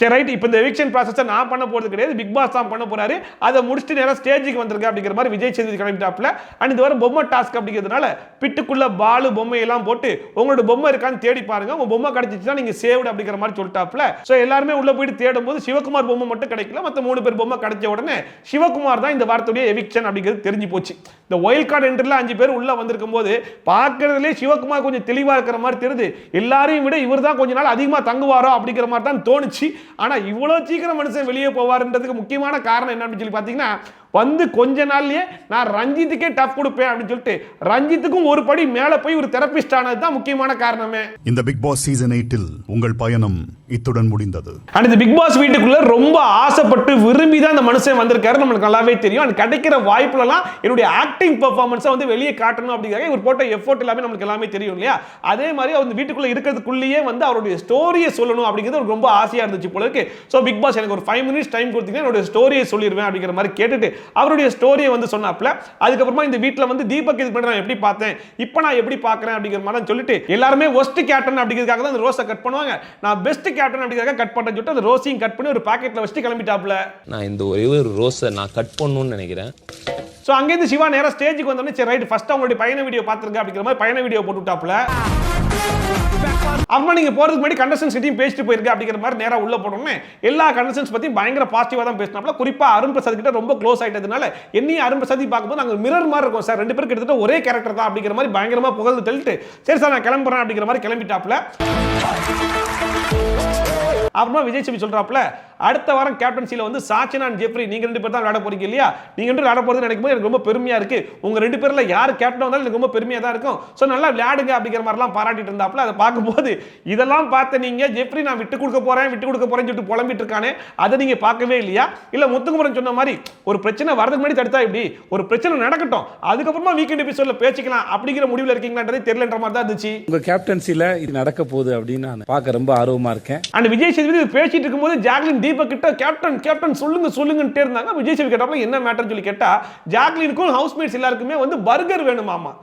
சரி ரைட், இப்போ இந்த எவிக்ஷன் ப்ராசஸை நான் பண்ண போறது கிடையாது, பிக் பாஸ் தான் பண்ண போறாரு. அதை முடிச்சுட்டு நேரா ஸ்டேஜுக்கு வந்திருக்கு அப்படிங்கிற மாதிரி விஜய் சேதுபதி கிளம்பிட்டாப்ல. அண்ட் இது வர பொம்மை டாஸ்க் அப்படிங்கிறதுனால பிட்டுக்குள்ள பாலு பொம்மையெல்லாம் போட்டு உங்களோட பொம்மை இருக்கான்னு தேடி பாருங்க, உங்க பொம்மை கிடைச்சிச்சுன்னா நீங்க சேவ்டு அப்படிங்கிற மாதிரி சொல்லிட்டாப்ல. ஸோ எல்லாருமே உள்ள போயிட்டு தேடும் போது சிவகுமார் பொம்மை மட்டும் கிடைக்கல, மற்ற 3 பேர் பொம்மை கிடைச்ச உடனே சிவகுமார் தான் இந்த வாரத்துடைய எவிக்ஷன் அப்படிங்கிறது தெரிஞ்சு போச்சு. இந்த ஒயில்ட் கார்டு என்ட்ரில 5 பேர் உள்ள வந்திருக்கும் போது பார்க்கறதுலே சிவகுமார் கொஞ்சம் தெளிவா இருக்கிற மாதிரி தெரியுது. எல்லாரையும் விட இவர் தான் கொஞ்ச நாள் அதிகமா தங்குவாரோ அப்படிங்கிற மாதிரி தான் தோணுச்சு. ஆனா இவ்வளவு சீக்கிரம் மனுஷன் வெளியே போவார்ன்றதுக்கு முக்கியமான காரணம் என்ன அப்படின்னு சொல்லி பாத்தீங்கன்னா, வந்து கொஞ்ச நாள்லயே நான் ரஞ்சித்துக்கே டஃப் கொடுப்பேன் அப்படின்னு சொல்லிட்டு ரஞ்சித்துக்கும் ஒரு படி மேல போய் ஒரு தெரபிஸ்ட் ஆனது தான் முக்கியமான காரணமே. இந்த பிக் பாஸ் சீசன் 8 உங்கள் பயணம் இத்துடன் முடிந்தது. அண்ட் இந்த பிக் பாஸ் வீட்டுக்குள்ள ரொம்ப ஆசைப்பட்டு விரும்பி தான் இந்த மனுஷன் வந்திருக்காரு, நம்மளுக்கு நல்லாவே தெரியும். அண்ட் கிடைக்கிற வாய்ப்புலாம் என்னுடைய ஆக்டிங் பெர்ஃபார்மன்ஸை வந்து வெளியே காட்டணும் அப்படிங்கிறாங்க. இவர் போட்ட எஃபோர்ட் எல்லாமே நமக்கு எல்லாமே தெரியும் இல்லையா. அதே மாதிரி அவர் வீட்டுக்குள்ள இருக்கிறதுக்குள்ளேயே வந்து அவருடைய ஸ்டோரியை சொல்லணும் அப்படிங்கிறது ரொம்ப ஆசையா இருந்துச்சு போல இருக்கு. ஸோ பிக் பாஸ் எனக்கு ஒரு 5 மினிட்ஸ் டைம் கொடுத்தீங்கன்னா என்னுடைய ஸ்டோரியை சொல்லிடுவேன் அப்படிங்கிற மாதிரி கேட்டுட்டு அவருடைய ஸ்டோரியை வந்து சொன்னாப்ல. அதுக்கப்புறமா இந்த வீட்டில் வந்து தீபக் இது பண்ணி நான் எப்படி பார்த்தேன், இப்போ நான் எப்படி பார்க்குறேன் அப்படிங்கிற மாதிரி சொல்லிட்டு எல்லாருமே ஒஸ்ட் கேப்டன் அப்படிங்கிறதுக்காக தான் அந்த ரோஸை கட் பண்ணுவாங்க, நான் பெஸ்ட் கேப்டன் அப்படிங்கிறதுக்காக கட் பண்ணுறேன்னு சொல்லிட்டு அந்த ரோஸையும் கட் பண்ணி ஒரு பாக்கெட்டில் வச்சுட்டு கிளம்பிட்டாப்ல. நான் இந்த ஒரே ஒரு ரோஸை நான் கட் பண்ணணும்னு நினைக்கிறேன். ஸோ அங்கேருந்து சிவா நேராக ஸ்டேஜுக்கு வந்தோடனே சரி ரைட் ஃபர்ஸ்ட் அவங்களுடைய பயண வீடியோ பார்த்துருங்க அப்படிங்கிற மாதிரி பயண வீடியோ போட்டு விட்டாப்ல. அப்புறம் நீங்க போறதுக்கு முன்னாடி கண்டஸ்டன்ஸ் கிட்டயும் பேசிட்டு போயிருக்க அப்படிங்கிற மாதிரி நேரா உள்ள போனோம்னே எல்லா கண்டஸ்டன்ஸ் பத்தி பயங்கர பாசிட்டிவா தான் பேசினாப்ல. குறிப்பா அருண் பிரசாத் கிட்ட ரொம்ப க்ளோஸ் ஆயிட்டதுனால என்னையும் அருண் பிரசாத் பார்க்கும்போது நாங்க மிரர் மாதிரி இருக்கும் சார், 2 பேரும் கிட்டத்தட்ட ஒரே கேரக்டர் தான் அப்படிங்கிற மாதிரி பயங்கரமா புகழ்ந்து தள்ளிட்டு சரி சார் நான் கிளம்புறேன் அப்படிங்கிற மாதிரி கிளம்பிட்டாப்ல. அப்புறமா விஜய் சேதுபதி சொல்றாப்ல அடுத்த வாரம் கேப்டன்சில வந்து சாச்சனா அண்ட் ஜெஃப்ரி நீங்க 2 பேர் தான் விளையாட போறீங்க இல்லையா, நீங்க 2 விளையாட போறது நினைக்கும் போது எனக்கு ரொம்ப பெருமையா இருக்கு, உங்க 2 பேர்ல யார் கேப்டன் வந்தாலும் எனக்கு ரொம்ப பெருமையா தான் இருக்கும், சோ நல்லா விளையாடுங்க அப்படிங்கிற மாதிரிலாம் பாராட்டிட்டு இருந்தாப்ல. அதை பார்க்கும்போது இதெல்லாம் பார்த்த நீங்க ஜெஃப்ரி நான் விட்டு கொடுக்க போறேன்னு சொல்லிட்டு புலம்பிட்டு இருக்கானே அதை நீங்க பார்க்கவே இல்லையா? இல்ல முத்துக்குமரன் சொன்ன மாதிரி ஒரு பிரச்சனை வரதுக்கு முன்னாடி தடுத்தா இப்படி ஒரு பிரச்சனை நடக்கட்டும் அதுக்கப்புறமா வீக்கெண்ட் எபிசோட்ல பேசிக்கலாம் அப்படிங்கிற முடிவுல இருக்கீங்களான்றதே தெரியலன்ற மாதிரி தான் இருந்துச்சு. உங்க கேப்டன்சில இது நடக்க போகுது அப்படின்னு நான் பார்க்க ரொம்ப ஆர்வமா இருக்கேன். அண்ட் விஜய் சேதுபதி பேசிட்டு இருக்கும்போது ஜாக்லின் தீபக் கிட்ட கேப்டன் சொல்லுங்கன்ட்டே இருந்தாங்க. விஜய் சேதுபதி கேட்டாப்ல என்ன மேட்டர்னு சொல்லி கேட்டா ஜாக்லினுக்கும் ஹவுஸ்மேட்ஸ் எல்லாருக்குமே வந்து பர்கர் வேணுமாமா.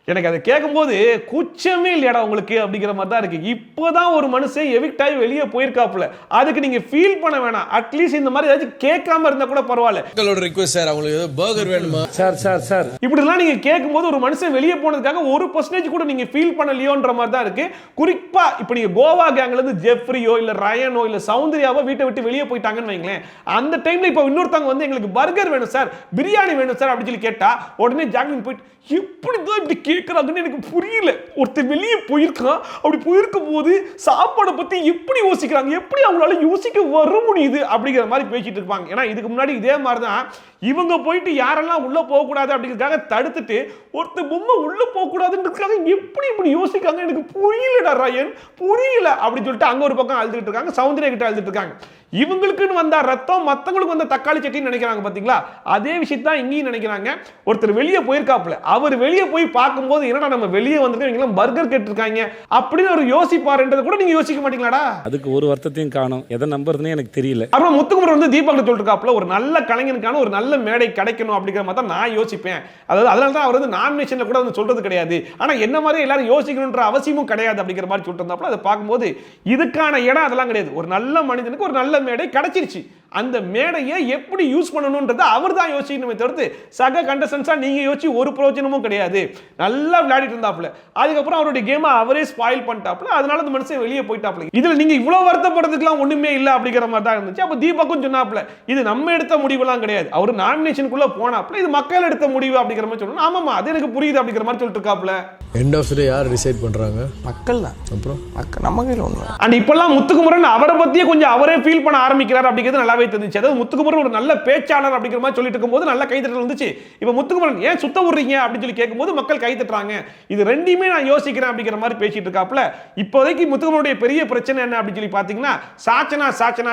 எனக்கு அதை கேட்கும்போது கூச்சமே இல்லையாடா உங்களுக்கு அப்படிங்கிற மாதிரி தான் இருக்கு. இப்போதான் ஒரு மனுஷன் எவிக்ட் ஆகி வெளியே போயிருக்காப்புல, அதுக்கு நீங்க ஃபீல் பண்ண வேணாம், அட்லீஸ்ட் இந்த மாதிரி ஏதாச்சும் கேட்காம இருந்தா கூட பரவாயில்ல. உங்களோட ரிக்வெஸ்ட் சார் அவங்களுக்கு பர்கர் வேணுமா சார் இப்படிலாம் நீங்க கேட்கும்போது ஒரு மனுஷன் வெளியே போனதுக்காக 1% கூட நீங்க ஃபீல் பண்ணலையோன்ற மாதிரி தான் இருக்கு. குறிப்பா இப்போ நீங்க கோவா கேங்ல இருந்து ஜெஃப்ரியோ இல்ல ரயனோ இல்ல சௌந்தர்யாவோ வீட்டை விட்டு வெளியே போயிட்டாங்கன்னு வைங்களேன், அந்த டைம்ல இப்போ இன்னொருத்தவங்க வந்து எங்களுக்கு பர்கர் வேணும் சார் பிரியாணி வேணும் சார் அப்படின்னு சொல்லி கேட்டா உடனே ஜாக்லின் போயிட்டு எப்படிதான் இப்படி கேட்கறாங்கன்னு எனக்கு புரியல. ஒருத்தர் வெளியே போயிருக்கான், அப்படி போயிருக்கும் போது சாப்பாடை பத்தி எப்படி யோசிக்கிறாங்க, எப்படி அவங்களால யோசிக்க வர முடியுது அப்படிங்கிற மாதிரி பேசிட்டு இருப்பாங்க. ஏன்னா இதுக்கு முன்னாடி இதே மாதிரிதான் இவங்க போயிட்டு யாரெல்லாம் உள்ள போக கூடாது அப்படிங்கிறதுக்காக தடுத்துட்டு ஒருத்தர் பொம்மை உள்ள போக கூடாதுன்றதுக்காக எப்படி இப்படி யோசிக்காங்க எனக்கு புரியலடா ராயன் புரியல அப்படின்னு சொல்லிட்டு அங்க ஒரு பக்கம் அழுதுட்டு இருக்காங்க, சௌந்தர்யா கிட்ட அழுதுட்டு இருக்காங்க. இவங்களுக்குன்னு வந்தா ரத்தம் மத்தவங்களுக்கு வந்த தக்காளி சட்னின்னு நினைக்கிறாங்க பாத்தீங்களா, அதே விஷயம் தான் இங்கேயும் நினைக்கிறாங்க. ஒருத்தர் வெளியே போயிருக்காப்ல, அவர் வெளியே போய் பார்க்கும்போது என்னடா நம்ம வெளியே வந்திருக்கோம் இவங்க பர்கர் கேட்டிருக்காங்க அப்படின்னு ஒரு யோசிப்பாருன்றதை கூட நீங்க யோசிக்க மாட்டீங்களாடா? அதுக்கு ஒரு வருத்தத்தையும் காணும், எதை நம்புறதுனே எனக்கு தெரியல. அப்புறம் முத்துக்குமரன் வந்து தீபக் சொல்லிருக்காப்ல ஒரு நல்ல கலைஞனுக்கான ஒரு நல்ல மேடை கிடைக்கணும் அப்படிங்கிற மாதிரி தான் நான் யோசிப்பேன். அதாவது அதனால தான் அவர் வந்து நாமினேஷன்ல கூட வந்து சொல்றது கிடையாது, ஆனா என்ன மாதிரி எல்லாரும் யோசிக்கணும்ன்ற அவசியமும் கிடையாது அப்படிங்கிற மாதிரி சொல்லிட்டு இருந்தாப்ல. அதை பார்க்கும்போது இதுக்கான இடம் அதெல்லாம் கிடையாது, ஒரு நல்ல மனிதனுக்கு ஒரு நல்ல மேடை கிடைச்சிருச்சு, அந்த மேடையை எப்படி யூஸ் பண்ணணும்ன்றதை அவர் தான் யோசிக்கணுமே தவிர்த்து சக கண்டஸ்டன்ஸா நீங்க யோசிச்சு ஒரு பிரயோஜனமும் கிடையாது. நல்லா விளையாடிட்டு இருந்தாப்ல, அதுக்கப்புறம் அவருடைய கேமை அவரே ஸ்பாயில் பண்ணிட்டாப்ல, அதனால அந்த மனுஷன் வெளியே போயிட்டாப்ல. இதுல நீங்க இவ்வளவு வருத்தப்படுறதுக்குலாம் ஒண்ணுமே இல்லை அப்படிங்கிற மாதிரி தான் இருந்துச்சு. அப்ப தீபக்கும் சொன்னாப்ல இது நம்ம எடுத்த முடிவுலாம் கிடையாது, அவர் நாமினேஷனுக்குள்ள போனாப்ல இது மக்கள் எடுத்த முடிவு அப்படிங்கிற மாதிரி சொல்லணும். ஆமாமா அது எனக்கு புரியுது அப்படிங்கிற மாதிரி சொல்லிட்டு இருக்காப்ல. எண்ட் ஆஃப் டே யார் டிசைட் பண்றாங்க? மக்கள் தான். அப்புறம் மக்கள் நம்ம கையில் ஒன்று. அண்ட் இப்பெல்லாம் முத்துக்குமரன் அவரை பத்தியே கொஞ்சம் அவரே ஃபீல் பண்ண ஆரம்பிக்கிறார் அப்படிங்கிறது நல்லாவே தெரிஞ்சிச்சு. அதாவது முத்துக்குமரன் ஒரு நல்ல பேச்சாளர் அப்படிங்கிற மாதிரி சொல்லிட்டு இருக்கும்போது நல்ல கைத்தட்டல் வந்துச்சு. இப்போ முத்துக்குமரன் ஏன் சுத்த விடுறீங்க அப்படின்னு சொல்லி கேட்கும்போது மக்கள் கைத்தட்டுறாங்க. இது ரெண்டையுமே நான் யோசிக்கிறேன் அப்படிங்கிற மாதிரி பேசிட்டு இருக்காப்ல. இப்போதைக்கு முத்துக்குமரனுடைய பெரிய பிரச்சனை என்ன அப்படின்னு சொல்லி பார்த்தீங்கன்னா சாச்சனா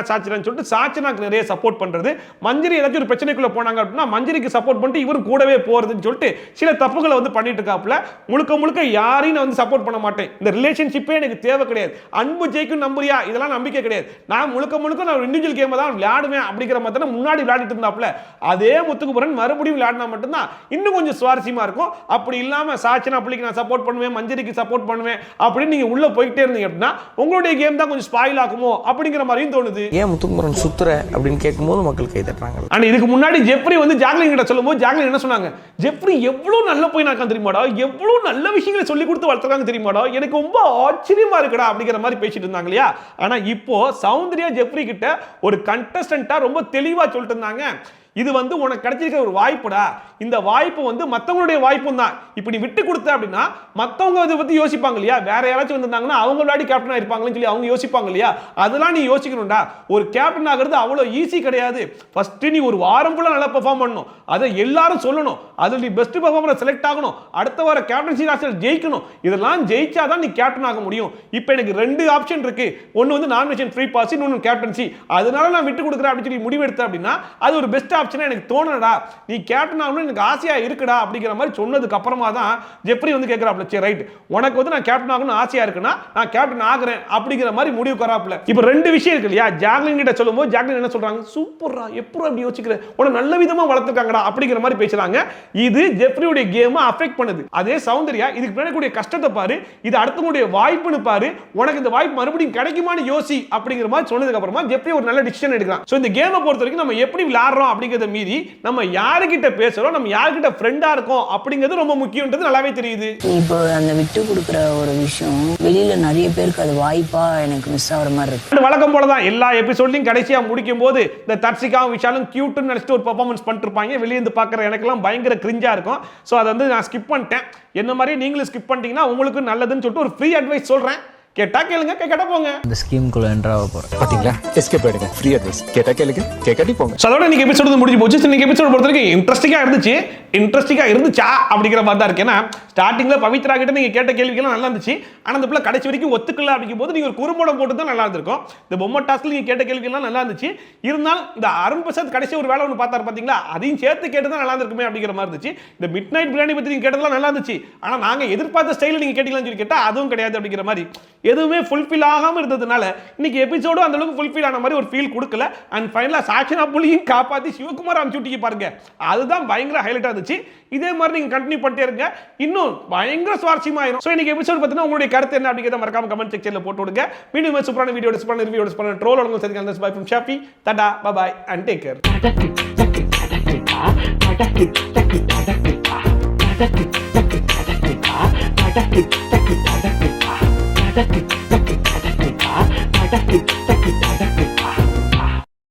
சொல்லிட்டு சாச்சனாக்கு நிறைய சப்போர்ட் பண்றது. மஞ்சரி ஏதாச்சும் ஒரு பிரச்சனைக்குள்ள போனாங்க அப்படின்னா மஞ்சரிக்கு சப்போர்ட் பண்ணிட்டு இவரும் கூடவே போறதுன்னு சொல்லிட்டு சில தப்புகளை வந்து பண்ணிட்டு இருக்காப்ல. முழுக்க யாரையும் நான் வந்து சப்போர்ட் பண்ண மாட்டேன். இந்த ரிலேஷன்ஷிப்பே எனக்கு தேவை கிடையாது. அன்பு ஜெயிக்கும் நம்புறியா இதெல்லாம் நம்பிக்கை கிடையாது. நான் முழுக்க நான் ஒரு இண்டிவிஜுவல் கேம் தான் விளையாடுவேன் அப்படிங்கிற மாதிரி முன்னாடி விளையாடிட்டு இருந்தாப்ல. அதே முத்துக்குமரன் மறுபடியும் விளையாடினா மட்டும்தான் இன்னும் கொஞ்சம் சுவாரஸ்யமா இருக்கும். அப்படி இல்லாம சாச்சனா பிள்ளைக்கு நான் சப்போர்ட் பண்ணுவேன், மஞ்சரிக்கு சப்போர்ட் பண்ணுவேன் அப்படின்னு நீங்க உள்ள போயிட்டே இருந்தீங்க அப்படின்னா உங்களுடைய கேம் தான் கொஞ்சம் ஸ்பாயில் ஆகுமோ அப்படிங்கிற மாதிரியும் தோணுது. ஏன் முத்துக்குமரன் சுத்துற அப்படின்னு கேட்கும்போது மக்கள் கை தட்டுறாங்க. ஆனா இதுக்கு முன்னாடி ஜெஃப்ரி வந்து ஜாக்லின் கிட்ட சொல்லும்போது ஜாக்லின் என்ன சொன்னாங்க? ஜெஃப்ரி எவ்வளவு நல்ல போய் நான் தெரியுமாடா, எவ்வளவு நல்ல விஷயங்களை சொல்லி கொடுத்து வளர்த்துறாங்க தெரியுமாடா, எனக்கு ரொம்ப ஆச்சரியமா இருக்குடா அப்படிங்கிற மாதிரி பேசிட்டு இருந்தாங்க இல்லையா. ஆனா இப்போ சௌந்தர்யா ஜெஃப்ரி கிட்ட ஒரு கண்டஸ்டன்ட்டா ரொம்ப தெளிவா சொல்லிட்டு இருந்தாங்க, இது வந்து உனக்கு கிடைச்சிருக்கிற ஒரு வாய்ப்புடா. இந்த வாய்ப்பு வந்து மற்றவங்களுடைய வாய்ப்பும் தான். இப்படி விட்டு கொடுத்த அப்படின்னா மற்றவங்க அதை பற்றி யோசிப்பாங்க இல்லையா. வேற யாராச்சும் வந்திருந்தாங்கன்னா அவங்க விளையாடி கேப்டன் ஆயிருப்பாங்கன்னு சொல்லி அவங்க யோசிப்பாங்க இல்லையா. அதெல்லாம் நீ யோசிக்கணும்டா. ஒரு கேப்டன் ஆகிறது அவ்வளோ ஈஸி கிடையாது. ஃபர்ஸ்ட் நீ ஒரு வாரம் ஃபுல்லாக நல்லா பெர்ஃபார்ம் பண்ணணும். அதை எல்லாரும் சொல்லணும். அதில் நீ பெஸ்ட் பெர்ஃபார்மரை செலக்ட் ஆகணும். அடுத்த வார கேப்டன்சி ராசியில் ஜெயிக்கணும். இதெல்லாம் ஜெயிச்சாதான் நீ கேப்டன் ஆக முடியும். இப்போ எனக்கு 2 ஆப்ஷன் இருக்கு. ஒன்று வந்து நாமினேஷன் ஃப்ரீ பாஸ், இன்னொன்று கேப்டன்சி. அதனால நான் விட்டு கொடுக்குறேன் அப்படின்னு சொல்லி முடிவெடுத்தேன் அப்படின்னா அது ஒரு பெஸ்ட் ஆப்ஷனா எனக்கு தோணுடா. நீ கேப்டன் ஆகணும்னு எனக்கு ஆசையா இருக்குடா அப்படிங்கிற மாதிரி சொன்னதுக்கு அப்புறமா தான் ஜெஃப்ரி வந்து கேட்கறாப்ல, சரி ரைட் உனக்கு வந்து நான் கேப்டன் ஆகணும்னு ஆசையா இருக்குன்னா நான் கேப்டன் ஆகுறேன் அப்படிங்கிற மாதிரி முடிவு கராப்ல. இப்போ 2 விஷயம் இருக்கு இல்லையா. ஜாக்லின் கிட்ட சொல்லும்போது ஜாக்லின் என்ன சொல்றாங்க, சூப்பர்ரா எப்பறம் அப்படி யோசிக்கிற, உன நல்ல விதமா வளர்த்துருக்காங்கடா அப்படிங்கிற மாதிரி பேசுறாங்க. இது ஜெஃப்ரியுடைய கேமை அஃபெக்ட் பண்ணுது. அதே சௌந்தர்யா இதுக்கு பின்னாடி கூடிய கஷ்டத்தை பாரு, இது அடுத்தவங்களுடைய வாய்ப்புன்னு பாரு, உனக்கு இந்த வாய்ப்பு மறுபடியும் கிடைக்குமான்னு யோசி அப்படிங்கிற மாதிரி சொன்னதுக்கு அப்புறமா ஜெஃப்ரி ஒரு நல்ல டிசிஷன் எடுக்கிறான். சோ இந்த கேமை பொறுத்த வரைக்கும் நம்ம எப்படி விளையாடுறோம் அப்படிங்கறத மீறி நம்ம யார்கிட்ட பேசுறோம், நம்ம யார்கிட்ட ஃப்ரெண்டா இருக்கோம் அப்படிங்கிறது ரொம்ப முக்கியம்ன்றது நல்லாவே தெரியுது. இப்போ அந்த விட்டு கொடுக்குற ஒரு விஷயம் வெளியில நிறைய பேருக்கு அது வாய்ப்பா எனக்கு மிஸ் ஆகிற மாதிரி இருக்கு. வழக்கம் போலதான் எல்லா எபிசோட்லயும் கடைசியா முடிக்கும் போது இந்த தர்சிகாவும் விஷாலும் கியூட்னு நினைச்சிட்டு ஒரு பெர்ஃபார்மன்ஸ் பண்ணிருப்பாங்க. வெளியே இருந்து பார்க்குற எனக்கெல்லாம் பயங்கர கிரிஞ்சா இருக்கும். ஸோ அதை வந்து நான் ஸ்கிப் பண்ணிட்டேன். என்ன மாதிரி நீங்களும் ஸ்கிப் பண்ணிட்டீங்கன்னா உங்களுக்கு நல்லதுன்னு சொல்லிட்டு ஒரு ஃப்ரீ அட்வைஸ் சொல்றேன். கேட்டா கேளுங்க, கேட்டா போங்க. இந்த ஸ்கீம்குள்ள என்ட்ரா போறேன் பாத்தீங்களா, எஸ்கேப் ஆயிடுங்க. ஃப்ரீ அட்வைஸ் கேட்டா கேளுங்க, கேட்காட்டி போங்க. அதோட இன்னைக்கு எபிசோடு முடிஞ்சு போச்சு. இன்னைக்கு எபிசோடு பொறுத்த வரைக்கும் இன்ட்ரெஸ்டிங்கா இருந்துச்சா அப்படிங்கிற மாதிரி தான் இருக்கு. ஏன்னா ஸ்டார்டிங்ல பவித்ரா கிட்ட நீங்க கேட்ட கேள்விகள்லாம் நல்லா இருந்துச்சு. ஆனா அந்த பிள்ளை கடைசி வரைக்கும் ஒத்துக்கல அப்படிங்கும் போது நீங்க ஒரு குறும்படம் போட்டு தான் நல்லா இருந்திருக்கும். இந்த பொம்மை டாஸ்க்ல நீங்க கேட்ட கேள்விகள்லாம் நல்லா இருந்துச்சு. இருந்தாலும் இந்த அருண் பிரசாத் கடைசி ஒரு வேலை ஒன்று பார்த்தாரு பாத்தீங்களா, அதையும் சேர்த்து கேட்டு தான் நல்லா இருந்திருக்குமே அப்படிங்கிற மாதிரி இருந்துச்சு. இந்த மிட் நைட் பிரியாணி பத்தி நீங்க கேட்டதெல்லாம் நல்லா இருந்துச்சு. ஆனா நாங்க எதிர்பார்த்த ஸ்டைல நீங்க கேட்டீங்களான்னு சொல்லி கேட்டா அதுவும் கிடையாது அப்படிங்கிற மாதிரி எதுவுமே ஃபுல்ஃபில் ஆகாம இருந்ததுனால இன்னைக்கு எபிசோடு அந்த அளவுக்கு ஃபுல்ஃபில் ஆன மாதிரி ஒரு ஃபீல் கொடுக்கல. அண்ட் ஃபைனலா சாச்சனா புலியும் காப்பாத்தி சிவகுமார் அனுப்பிச்சுட்டிக்கு பாருங்க, அதுதான் பயங்கர ஹைலைட்டா இருந்துச்சு. இதே மாதிரி நீங்க கண்டினியூ பண்ணிட்டே இருங்க, இன்னும் பயங்கர சுவாரஸ்யமாயிரும். சோ இன்னைக்கு எபிசோட் பத்தினா உங்களுடைய கருத்து என்ன அப்படிங்கறத மறக்காம கமெண்ட் செக்ஷன்ல போட்டு விடுங்க. மீண்டும் சூப்பரான வீடியோ சூப்பரான ரிவ்யூ சூப்பரான ட்ரோல் உங்களுக்கு சந்திக்கலாம். Bye from Shafi, tata, bye bye and take care.